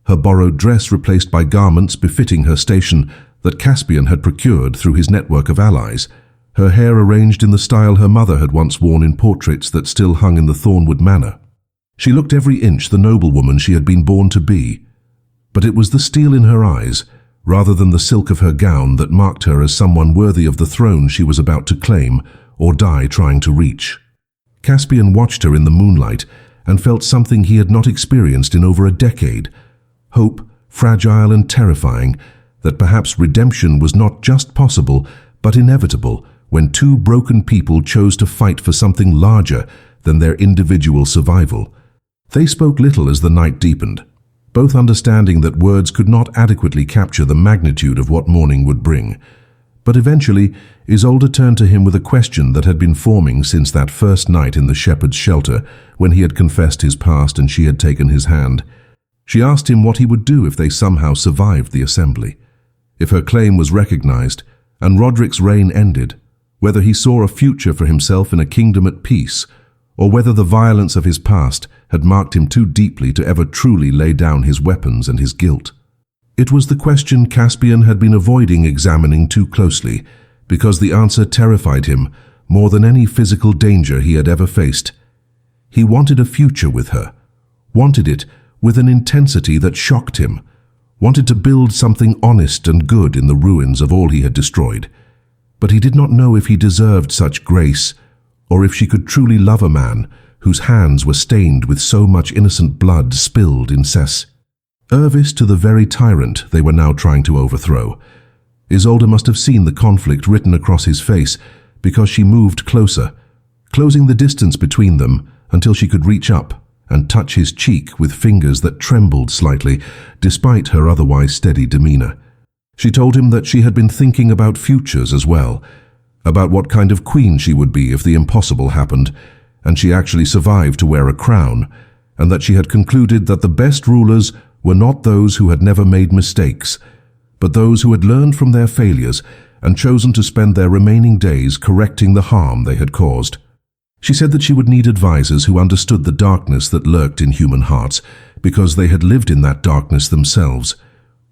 Speaker 1: her borrowed dress replaced by garments befitting her station that Caspian had procured through his network of allies, her hair arranged in the style her mother had once worn in portraits that still hung in the Thornwood Manor. She looked every inch the noblewoman she had been born to be, but it was the steel in her eyes, rather than the silk of her gown, that marked her as someone worthy of the throne she was about to claim or die trying to reach. Caspian watched her in the moonlight and felt something he had not experienced in over a decade, hope, fragile and terrifying, that perhaps redemption was not just possible but inevitable when two broken people chose to fight for something larger than their individual survival. They spoke little as the night deepened, both understanding that words could not adequately capture the magnitude of what morning would bring. But eventually, Isolde turned to him with a question that had been forming since that first night in the shepherd's shelter when he had confessed his past and she had taken his hand. She asked him what he would do if they somehow survived the assembly, if her claim was recognized and Roderick's reign ended, whether he saw a future for himself in a kingdom at peace, or whether the violence of his past had marked him too deeply to ever truly lay down his weapons and his guilt. It was the question Caspian had been avoiding examining too closely, because the answer terrified him more than any physical danger he had ever faced. He wanted a future with her, wanted it with an intensity that shocked him, wanted to build something honest and good in the ruins of all he had destroyed. But he did not know if he deserved such grace, or if she could truly love a man whose hands were stained with so much innocent blood spilled in cess. Ervis to the very tyrant they were now trying to overthrow. Isolde must have seen the conflict written across his face, because she moved closer, closing the distance between them until she could reach up and touch his cheek with fingers that trembled slightly, despite her otherwise steady demeanor. She told him that she had been thinking about futures as well, about what kind of queen she would be if the impossible happened, and she actually survived to wear a crown, and that she had concluded that the best rulers were not those who had never made mistakes, but those who had learned from their failures and chosen to spend their remaining days correcting the harm they had caused. She said that she would need advisors who understood the darkness that lurked in human hearts, because they had lived in that darkness themselves,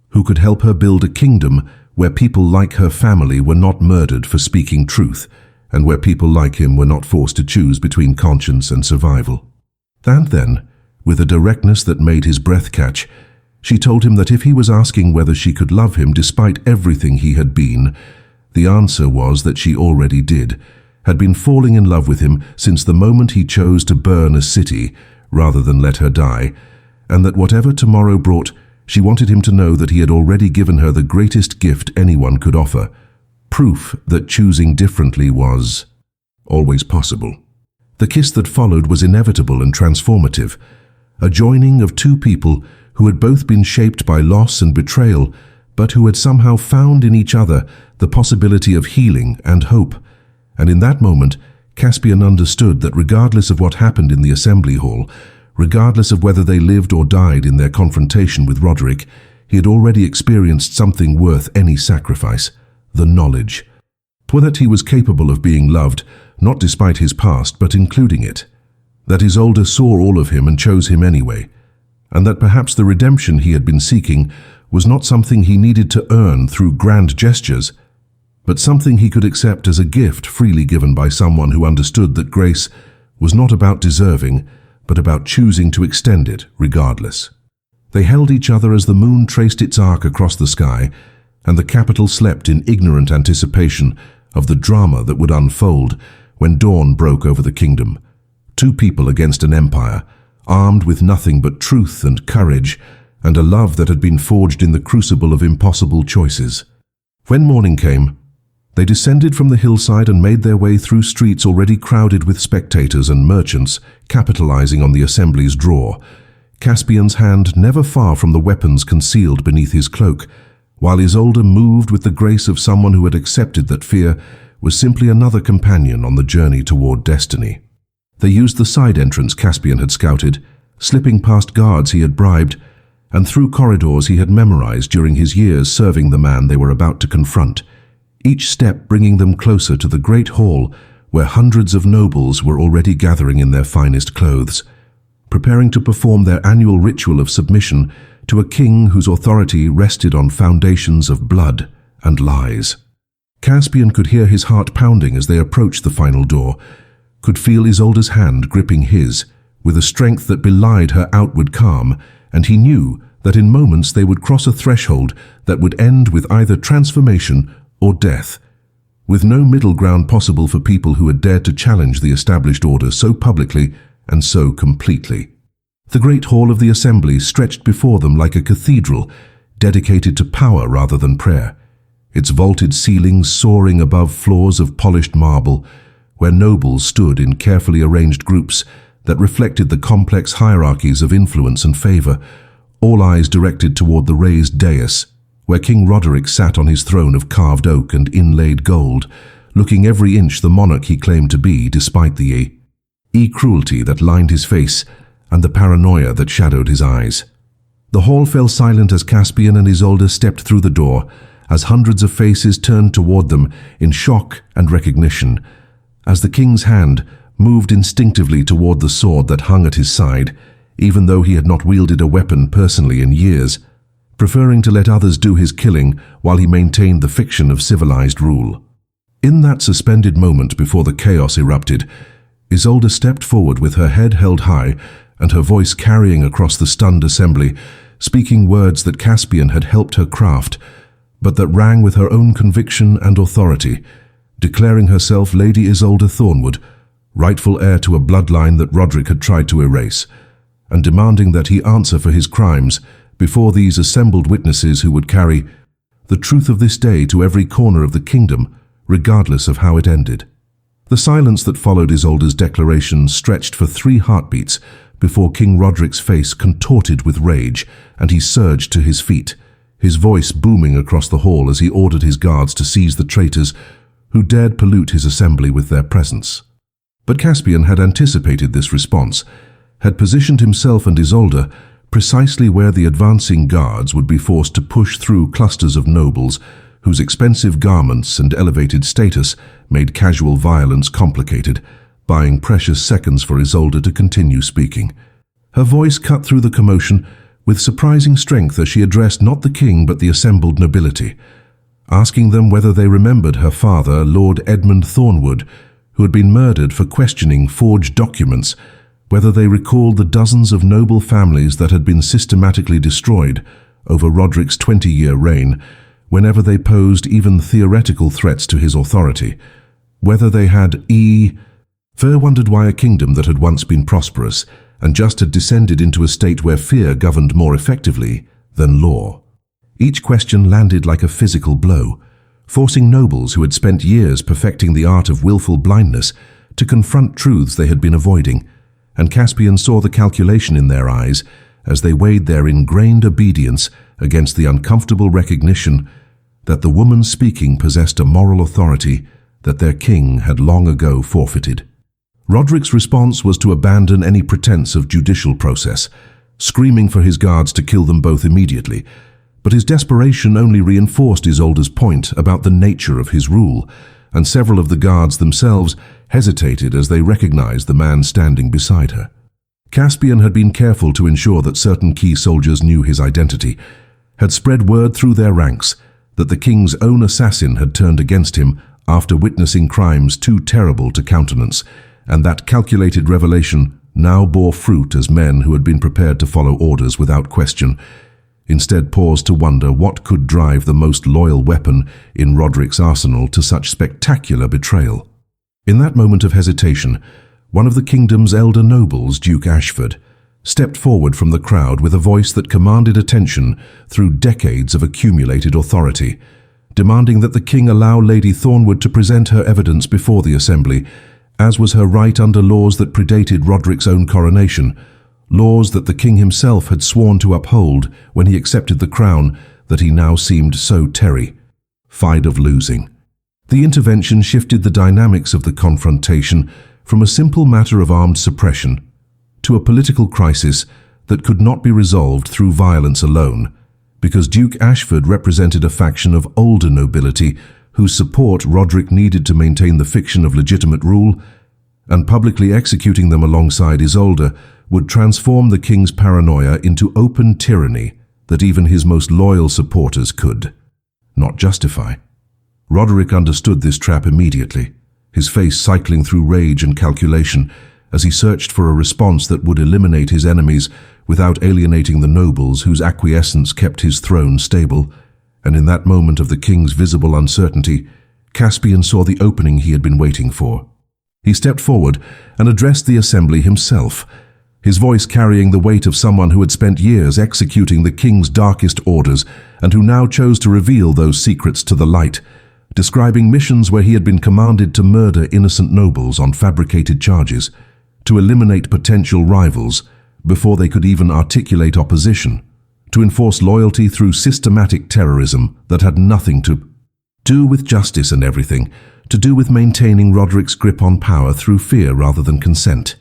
Speaker 1: who could help her build a kingdom where people like her family were not murdered for speaking truth, and where people like him were not forced to choose between conscience and survival. And then, with a directness that made his breath catch, She told him that if he was asking whether she could love him despite everything he had been, the answer was that she already did, had been falling in love with him since the moment he chose to burn a city rather than let her die, and that whatever tomorrow brought, she wanted him to know that he had already given her the greatest gift anyone could offer, proof that choosing differently was always possible. The kiss that followed was inevitable and transformative, a joining of two people who had both been shaped by loss and betrayal, but who had somehow found in each other the possibility of healing and hope. And in that moment, Caspian understood that regardless of what happened in the assembly hall, regardless of whether they lived or died in their confrontation with Roderick, he had already experienced something worth any sacrifice: the knowledge. For that he was capable of being loved, not despite his past, but including it. That Isolde saw all of him and chose him anyway. And that perhaps the redemption he had been seeking was not something he needed to earn through grand gestures, but something he could accept as a gift freely given by someone who understood that grace was not about deserving, but about choosing to extend it regardless. They held each other as the moon traced its arc across the sky, and the capital slept in ignorant anticipation of the drama that would unfold when dawn broke over the kingdom. Two people against an empire, armed with nothing but truth and courage, and a love that had been forged in the crucible of impossible choices. When morning came, they descended from the hillside and made their way through streets already crowded with spectators and merchants, capitalizing on the assembly's draw, Caspian's hand never far from the weapons concealed beneath his cloak, while Isolde moved with the grace of someone who had accepted that fear was simply another companion on the journey toward destiny. They used the side entrance Caspian had scouted, slipping past guards he had bribed, and through corridors he had memorized during his years serving the man they were about to confront, each step bringing them closer to the great hall where hundreds of nobles were already gathering in their finest clothes, preparing to perform their annual ritual of submission to a king whose authority rested on foundations of blood and lies. Caspian could hear his heart pounding as they approached the final door, could feel Isolde's hand gripping his, with a strength that belied her outward calm, and he knew that in moments they would cross a threshold that would end with either transformation or death, with no middle ground possible for people who had dared to challenge the established order so publicly and so completely. The great hall of the assembly stretched before them like a cathedral, dedicated to power rather than prayer, its vaulted ceilings soaring above floors of polished marble, where nobles stood in carefully arranged groups that reflected the complex hierarchies of influence and favor, all eyes directed toward the raised dais, where King Roderick sat on his throne of carved oak and inlaid gold, looking every inch the monarch he claimed to be despite the cruelty that lined his face and the paranoia that shadowed his eyes. The hall fell silent as Caspian and Isolde stepped through the door, as hundreds of faces turned toward them in shock and recognition, as the king's hand moved instinctively toward the sword that hung at his side, even though he had not wielded a weapon personally in years, preferring to let others do his killing while he maintained the fiction of civilized rule. In that suspended moment before the chaos erupted, Isolde stepped forward with her head held high and her voice carrying across the stunned assembly, speaking words that Caspian had helped her craft, but that rang with her own conviction and authority, declaring herself Lady Isolde Thornwood, rightful heir to a bloodline that Roderick had tried to erase, and demanding that he answer for his crimes before these assembled witnesses who would carry the truth of this day to every corner of the kingdom, regardless of how it ended. The silence that followed Isolde's declaration stretched for 3 heartbeats before King Roderick's face contorted with rage, and he surged to his feet, his voice booming across the hall as he ordered his guards to seize the traitors who dared pollute his assembly with their presence. But Caspian had anticipated this response, had positioned himself and Isolde precisely where the advancing guards would be forced to push through clusters of nobles whose expensive garments and elevated status made casual violence complicated, buying precious seconds for Isolde to continue speaking. Her voice cut through the commotion with surprising strength as she addressed not the king but the assembled nobility, asking them whether they remembered her father, Lord Edmund Thornwood, who had been murdered for questioning forged documents, whether they recalled the dozens of noble families that had been systematically destroyed over Roderick's 20-year reign, whenever they posed even theoretical threats to his authority, whether they had Fer wondered why a kingdom that had once been prosperous and just had descended into a state where fear governed more effectively than law. Each question landed like a physical blow, forcing nobles who had spent years perfecting the art of willful blindness to confront truths they had been avoiding, and Caspian saw the calculation in their eyes as they weighed their ingrained obedience against the uncomfortable recognition that the woman speaking possessed a moral authority that their king had long ago forfeited. Roderick's response was to abandon any pretense of judicial process, screaming for his guards to kill them both immediately, but his desperation only reinforced Isolde's point about the nature of his rule, and several of the guards themselves hesitated as they recognized the man standing beside her. Caspian had been careful to ensure that certain key soldiers knew his identity, had spread word through their ranks that the king's own assassin had turned against him after witnessing crimes too terrible to countenance, and that calculated revelation now bore fruit as men who had been prepared to follow orders without question instead paused to wonder what could drive the most loyal weapon in Roderick's arsenal to such spectacular betrayal. In that moment of hesitation, one of the kingdom's elder nobles, Duke Ashford, stepped forward from the crowd with a voice that commanded attention through decades of accumulated authority, demanding that the king allow Lady Thornwood to present her evidence before the assembly, as was her right under laws that predated Roderick's own coronation, laws that the king himself had sworn to uphold when he accepted the crown that he now seemed so terrified of losing. The intervention shifted the dynamics of the confrontation from a simple matter of armed suppression to a political crisis that could not be resolved through violence alone, because Duke Ashford represented a faction of older nobility whose support Roderick needed to maintain the fiction of legitimate rule, and publicly executing them alongside Isolde would transform the king's paranoia into open tyranny that even his most loyal supporters could not justify. Roderick understood this trap immediately, his face cycling through rage and calculation as he searched for a response that would eliminate his enemies without alienating the nobles whose acquiescence kept his throne stable. And in that moment of the king's visible uncertainty, Caspian saw the opening he had been waiting for. He stepped forward and addressed the assembly himself, his voice carrying the weight of someone who had spent years executing the king's darkest orders and who now chose to reveal those secrets to the light, describing missions where he had been commanded to murder innocent nobles on fabricated charges, to eliminate potential rivals before they could even articulate opposition, to enforce loyalty through systematic terrorism that had nothing to do with justice and everything to do with maintaining Roderick's grip on power through fear rather than consent.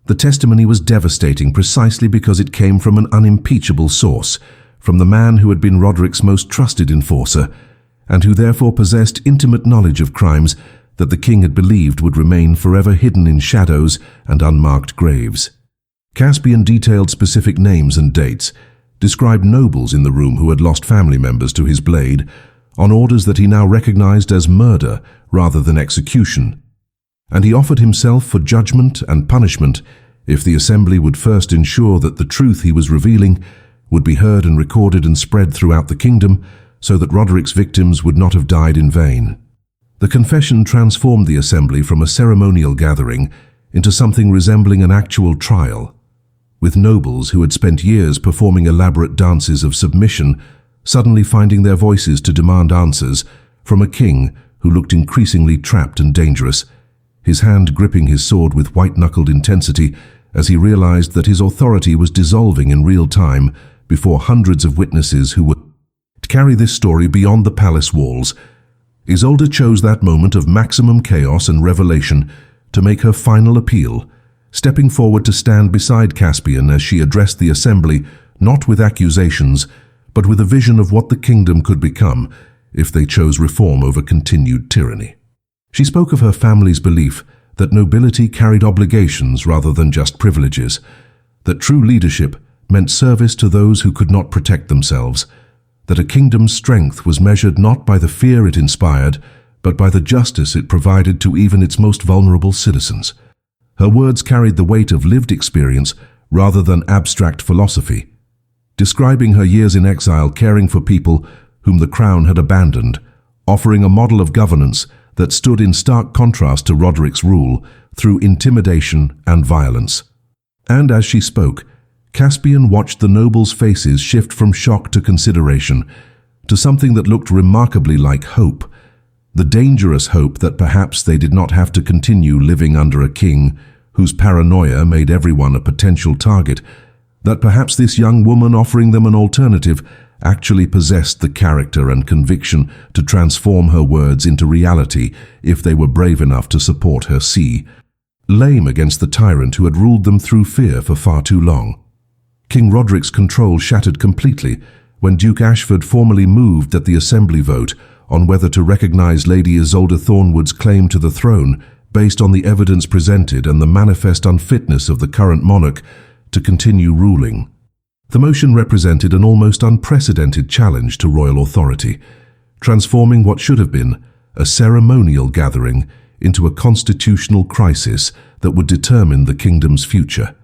Speaker 1: The testimony was devastating precisely because it came from an unimpeachable source, from the man who had been Roderick's most trusted enforcer, and who therefore possessed intimate knowledge of crimes that the king had believed would remain forever hidden in shadows and unmarked graves. Caspian detailed specific names and dates, described nobles in the room who had lost family members to his blade, on orders that he now recognized as murder rather than execution, and he offered himself for judgment and punishment if the assembly would first ensure that the truth he was revealing would be heard and recorded and spread throughout the kingdom so that Roderick's victims would not have died in vain. The confession transformed the assembly from a ceremonial gathering into something resembling an actual trial, with nobles who had spent years performing elaborate dances of submission suddenly finding their voices to demand answers from a king who looked increasingly trapped and dangerous, his hand gripping his sword with white-knuckled intensity as he realized that his authority was dissolving in real time before hundreds of witnesses who would carry this story beyond the palace walls. Isolde chose that moment of maximum chaos and revelation to make her final appeal, stepping forward to stand beside Caspian as she addressed the assembly not with accusations, but with a vision of what the kingdom could become if they chose reform over continued tyranny. She spoke of her family's belief that nobility carried obligations rather than just privileges, that true leadership meant service to those who could not protect themselves, that a kingdom's strength was measured not by the fear it inspired, but by the justice it provided to even its most vulnerable citizens. Her words carried the weight of lived experience rather than abstract philosophy. Describing her years in exile caring for people whom the crown had abandoned, offering a model of governance that stood in stark contrast to Roderick's rule through intimidation and violence. And as she spoke, Caspian watched the nobles' faces shift from shock to consideration, to something that looked remarkably like hope, the dangerous hope that perhaps they did not have to continue living under a king whose paranoia made everyone a potential target, that perhaps this young woman offering them an alternative actually possessed the character and conviction to transform her words into reality if they were brave enough to support her lame against the tyrant who had ruled them through fear for far too long. King Roderick's control shattered completely when Duke Ashford formally moved at the assembly vote on whether to recognize Lady Isolde Thornwood's claim to the throne based on the evidence presented and the manifest unfitness of the current monarch to continue ruling. The motion represented an almost unprecedented challenge to royal authority, transforming what should have been a ceremonial gathering into a constitutional crisis that would determine the kingdom's future.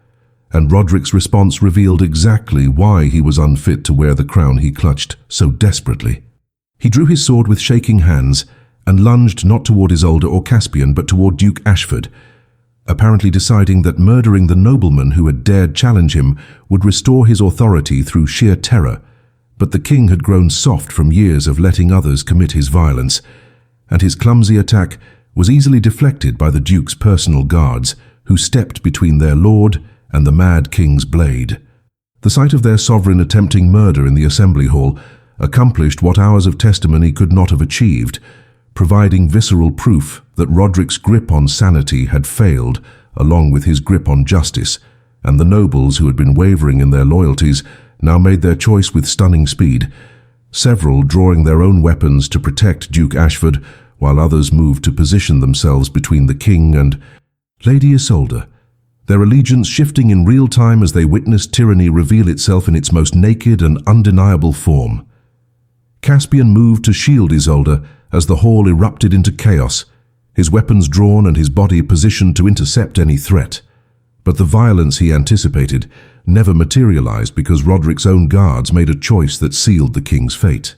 Speaker 1: And Roderick's response revealed exactly why he was unfit to wear the crown he clutched so desperately. He drew his sword with shaking hands and lunged not toward Isolde or Caspian but toward Duke Ashford, apparently deciding that murdering the nobleman who had dared challenge him would restore his authority through sheer terror. But the king had grown soft from years of letting others commit his violence, and his clumsy attack was easily deflected by the duke's personal guards, who stepped between their lord and the mad king's blade. The sight of their sovereign attempting murder in the assembly hall accomplished what hours of testimony could not have achieved, providing visceral proof that Roderick's grip on sanity had failed, along with his grip on justice, and the nobles who had been wavering in their loyalties now made their choice with stunning speed, several drawing their own weapons to protect Duke Ashford, while others moved to position themselves between the king and Lady Isolde, their allegiance shifting in real time as they witnessed tyranny reveal itself in its most naked and undeniable form. Caspian moved to shield Isolde as the hall erupted into chaos, his weapons drawn and his body positioned to intercept any threat. But the violence he anticipated never materialized because Roderick's own guards made a choice that sealed the king's fate.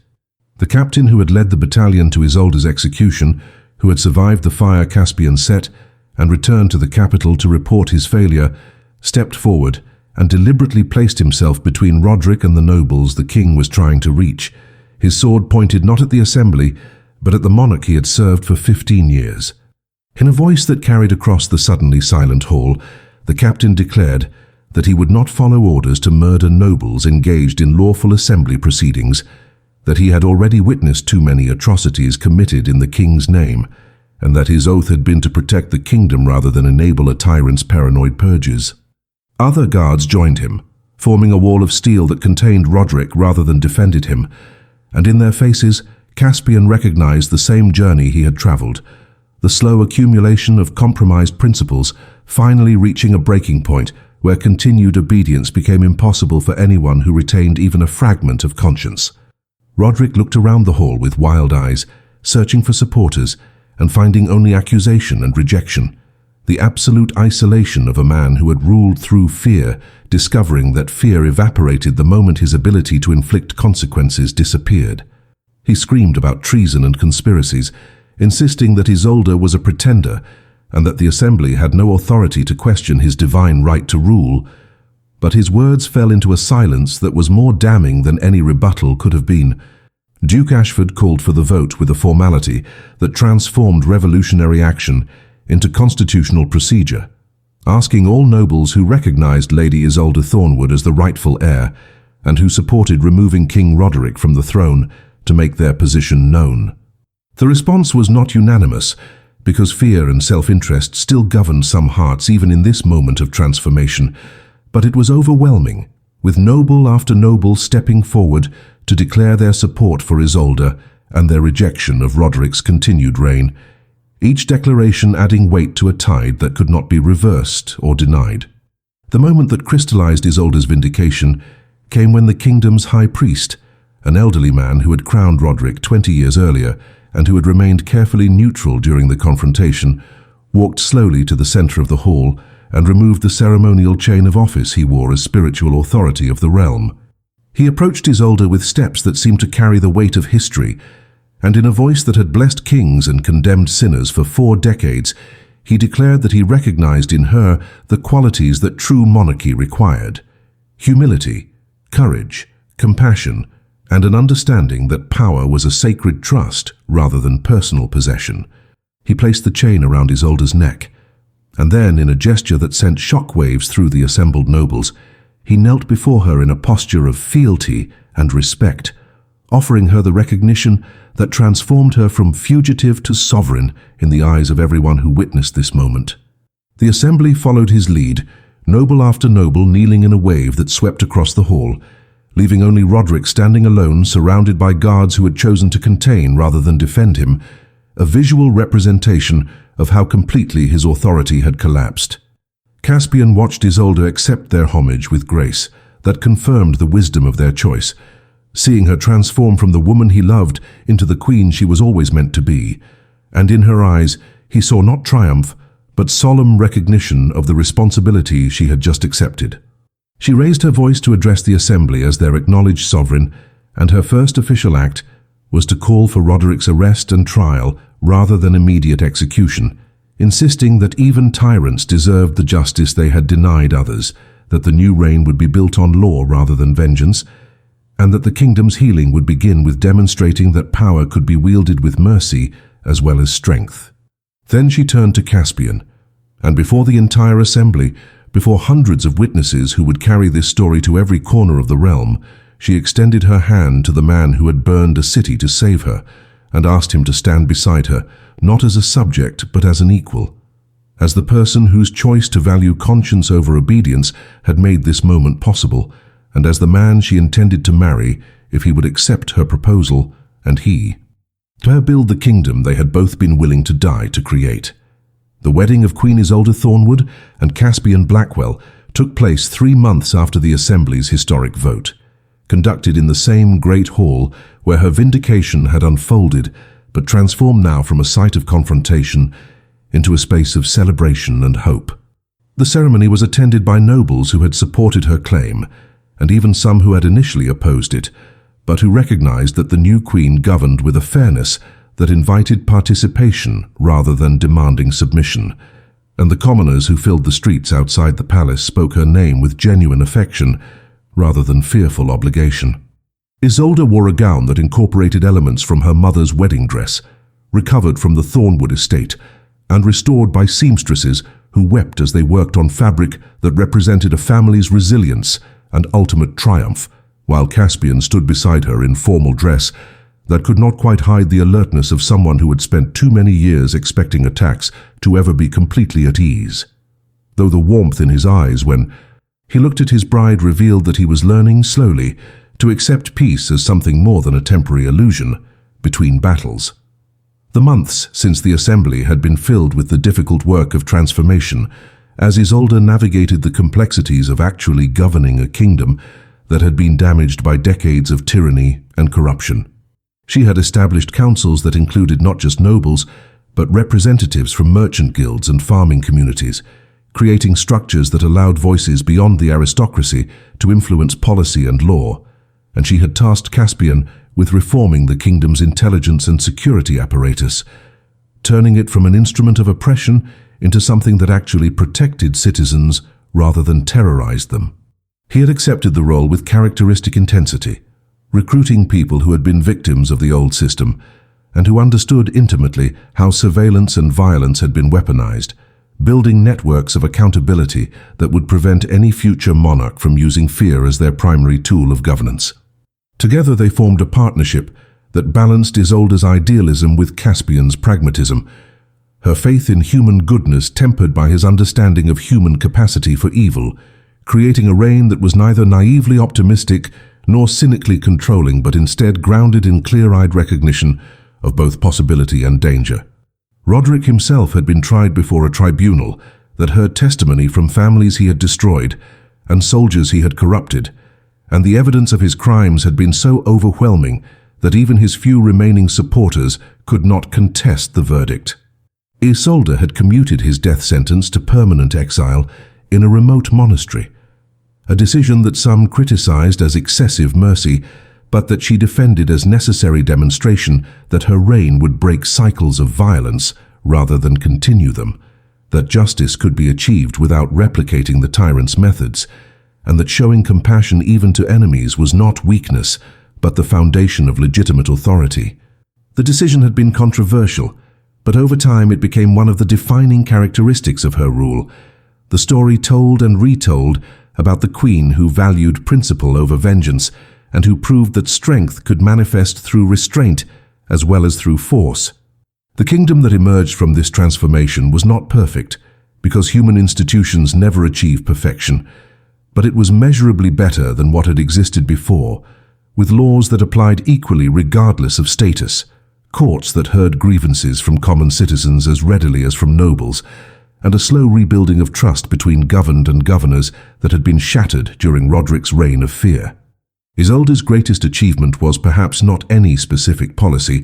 Speaker 1: The captain who had led the battalion to Isolde's execution, who had survived the fire Caspian set and returned to the capital to report his failure, stepped forward and deliberately placed himself between Roderick and the nobles the king was trying to reach, his sword pointed not at the assembly, but at the monarch he had served for 15 years. In a voice that carried across the suddenly silent hall, the captain declared that he would not follow orders to murder nobles engaged in lawful assembly proceedings, that he had already witnessed too many atrocities committed in the king's name, and that his oath had been to protect the kingdom rather than enable a tyrant's paranoid purges. Other guards joined him, forming a wall of steel that contained Roderick rather than defended him, and in their faces Caspian recognized the same journey he had traveled, the slow accumulation of compromised principles finally reaching a breaking point where continued obedience became impossible for anyone who retained even a fragment of conscience. Roderick looked around the hall with wild eyes, searching for supporters and finding only accusation and rejection, the absolute isolation of a man who had ruled through fear, discovering that fear evaporated the moment his ability to inflict consequences disappeared. He screamed about treason and conspiracies, insisting that Isolde was a pretender and that the assembly had no authority to question his divine right to rule. But his words fell into a silence that was more damning than any rebuttal could have been. Duke Ashford called for the vote with a formality that transformed revolutionary action into constitutional procedure, asking all nobles who recognized Lady Isolde Thornwood as the rightful heir and who supported removing King Roderick from the throne to make their position known. The response was not unanimous, because fear and self-interest still governed some hearts even in this moment of transformation, but it was overwhelming, with noble after noble stepping forward to declare their support for Isolde and their rejection of Roderick's continued reign, each declaration adding weight to a tide that could not be reversed or denied. The moment that crystallized Isolde's vindication came when the kingdom's high priest, an elderly man who had crowned Roderick 20 years earlier and who had remained carefully neutral during the confrontation, walked slowly to the center of the hall and removed the ceremonial chain of office he wore as spiritual authority of the realm. He approached Isolde with steps that seemed to carry the weight of history, and in a voice that had blessed kings and condemned sinners for 4 decades, he declared that he recognized in her the qualities that true monarchy required: humility, courage, compassion, and an understanding that power was a sacred trust rather than personal possession. He placed the chain around Isolde's neck, and then, in a gesture that sent shockwaves through the assembled nobles, he knelt before her in a posture of fealty and respect, offering her the recognition that transformed her from fugitive to sovereign in the eyes of everyone who witnessed this moment. The assembly followed his lead, noble after noble kneeling in a wave that swept across the hall, leaving only Roderick standing alone, surrounded by guards who had chosen to contain rather than defend him, a visual representation of how completely his authority had collapsed. Caspian watched Isolde accept their homage with grace that confirmed the wisdom of their choice, seeing her transform from the woman he loved into the queen she was always meant to be, and in her eyes he saw not triumph, but solemn recognition of the responsibility she had just accepted. She raised her voice to address the assembly as their acknowledged sovereign, and her first official act was to call for Roderick's arrest and trial rather than immediate execution, insisting that even tyrants deserved the justice they had denied others, that the new reign would be built on law rather than vengeance, and that the kingdom's healing would begin with demonstrating that power could be wielded with mercy as well as strength. Then she turned to Caspian, and before the entire assembly, before hundreds of witnesses who would carry this story to every corner of the realm, she extended her hand to the man who had burned a city to save her, and asked him to stand beside her, not as a subject but as an equal, as the person whose choice to value conscience over obedience had made this moment possible, and as the man she intended to marry if he would accept her proposal, and he. To her build the kingdom they had both been willing to die to create. The wedding of Queen Isolde Thornwood and Caspian Blackwell took place 3 months after the Assembly's historic vote, conducted in the same great hall where her vindication had unfolded, but transformed now from a site of confrontation into a space of celebration and hope. The ceremony was attended by nobles who had supported her claim, and even some who had initially opposed it, but who recognized that the new queen governed with a fairness that invited participation rather than demanding submission, and the commoners who filled the streets outside the palace spoke her name with genuine affection rather than fearful obligation. Isolde wore a gown that incorporated elements from her mother's wedding dress, recovered from the Thornwood estate, and restored by seamstresses who wept as they worked on fabric that represented a family's resilience and ultimate triumph, while Caspian stood beside her in formal dress that could not quite hide the alertness of someone who had spent too many years expecting attacks to ever be completely at ease. Though the warmth in his eyes when he looked at his bride revealed that he was learning slowly to accept peace as something more than a temporary illusion between battles. The months since the assembly had been filled with the difficult work of transformation, as Isolde navigated the complexities of actually governing a kingdom that had been damaged by decades of tyranny and corruption. She had established councils that included not just nobles, but representatives from merchant guilds and farming communities, creating structures that allowed voices beyond the aristocracy to influence policy and law, and she had tasked Caspian with reforming the kingdom's intelligence and security apparatus, turning it from an instrument of oppression into something that actually protected citizens rather than terrorized them. He had accepted the role with characteristic intensity, recruiting people who had been victims of the old system and who understood intimately how surveillance and violence had been weaponized, building networks of accountability that would prevent any future monarch from using fear as their primary tool of governance. Together they formed a partnership that balanced Isolde's idealism with Caspian's pragmatism, her faith in human goodness tempered by his understanding of human capacity for evil, creating a reign that was neither naively optimistic nor cynically controlling, but instead grounded in clear-eyed recognition of both possibility and danger. Roderick himself had been tried before a tribunal that heard testimony from families he had destroyed and soldiers he had corrupted, and the evidence of his crimes had been so overwhelming that even his few remaining supporters could not contest the verdict. Isolde had commuted his death sentence to permanent exile in a remote monastery, a decision that some criticized as excessive mercy, but that she defended as necessary demonstration that her reign would break cycles of violence rather than continue them, that justice could be achieved without replicating the tyrant's methods, and that showing compassion even to enemies was not weakness, but the foundation of legitimate authority. The decision had been controversial, but over time it became one of the defining characteristics of her rule. The story told and retold about the queen who valued principle over vengeance and who proved that strength could manifest through restraint as well as through force. The kingdom that emerged from this transformation was not perfect, because human institutions never achieve perfection, but it was measurably better than what had existed before, with laws that applied equally regardless of status, courts that heard grievances from common citizens as readily as from nobles, and a slow rebuilding of trust between governed and governors that had been shattered during Roderick's reign of fear. Isolde's greatest achievement was perhaps not any specific policy,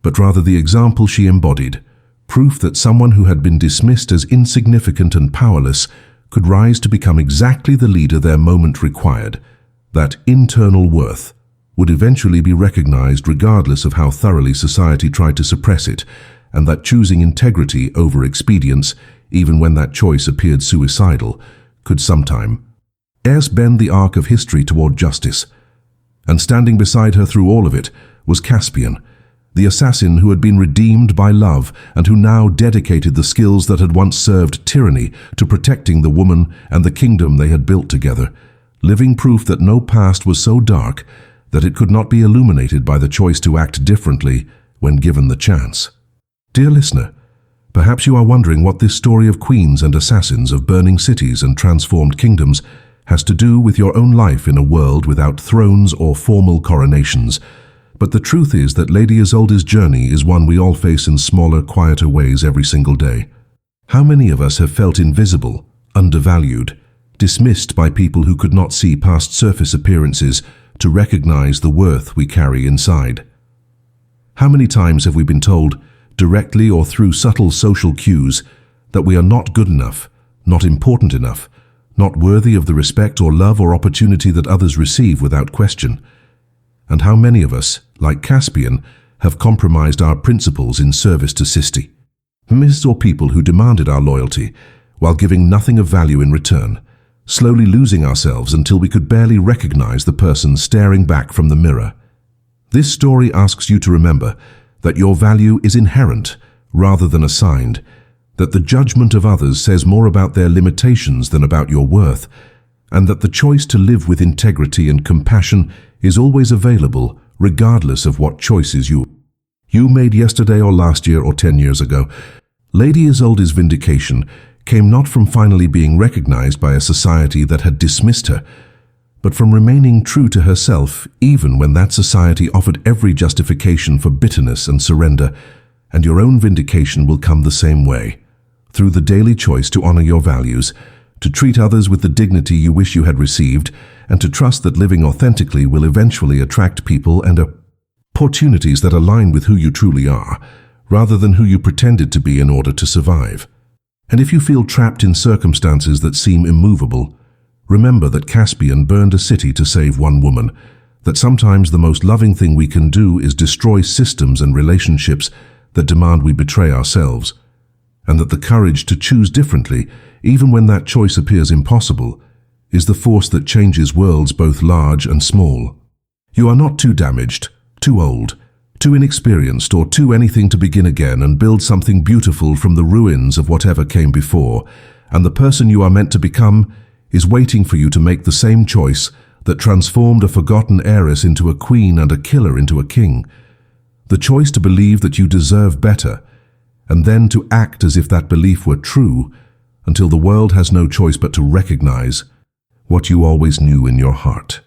Speaker 1: but rather the example she embodied, proof that someone who had been dismissed as insignificant and powerless could rise to become exactly the leader their moment required, that internal worth would eventually be recognized regardless of how thoroughly society tried to suppress it, and that choosing integrity over expedience, even when that choice appeared suicidal, could sometime bend the arc of history toward justice. And standing beside her through all of it was Caspian, the assassin who had been redeemed by love and who now dedicated the skills that had once served tyranny to protecting the woman and the kingdom they had built together, living proof that no past was so dark that it could not be illuminated by the choice to act differently when given the chance. Dear listener, perhaps you are wondering what this story of queens and assassins of burning cities and transformed kingdoms has to do with your own life in a world without thrones or formal coronations. But the truth is that Lady Isolde's journey is one we all face in smaller, quieter ways every single day. How many of us have felt invisible, undervalued, dismissed by people who could not see past surface appearances to recognize the worth we carry inside? How many times have we been told, directly or through subtle social cues, that we are not good enough, not important enough, not worthy of the respect or love or opportunity that others receive without question? And how many of us, like Caspian, have compromised our principles in service to Sisti? Myths or people who demanded our loyalty, while giving nothing of value in return, slowly losing ourselves until we could barely recognize the person staring back from the mirror. This story asks you to remember that your value is inherent rather than assigned, that the judgment of others says more about their limitations than about your worth, and that the choice to live with integrity and compassion is always available regardless of what choices you made yesterday or last year or 10 years ago. Lady Isolde's vindication came not from finally being recognized by a society that had dismissed her, but from remaining true to herself even when that society offered every justification for bitterness and surrender. And your own vindication will come the same way, through the daily choice to honor your values, to treat others with the dignity you wish you had received, and to trust that living authentically will eventually attract people and opportunities that align with who you truly are, rather than who you pretended to be in order to survive. And if you feel trapped in circumstances that seem immovable, remember that Caspian burned a city to save one woman, that sometimes the most loving thing we can do is destroy systems and relationships that demand we betray ourselves, and that the courage to choose differently, even when that choice appears impossible, is the force that changes worlds both large and small. You are not too damaged, too old, too inexperienced, or too anything to begin again and build something beautiful from the ruins of whatever came before, and the person you are meant to become is waiting for you to make the same choice that transformed a forgotten heiress into a queen and a killer into a king. The choice to believe that you deserve better, and then to act as if that belief were true, until the world has no choice but to recognize what you always knew in your heart.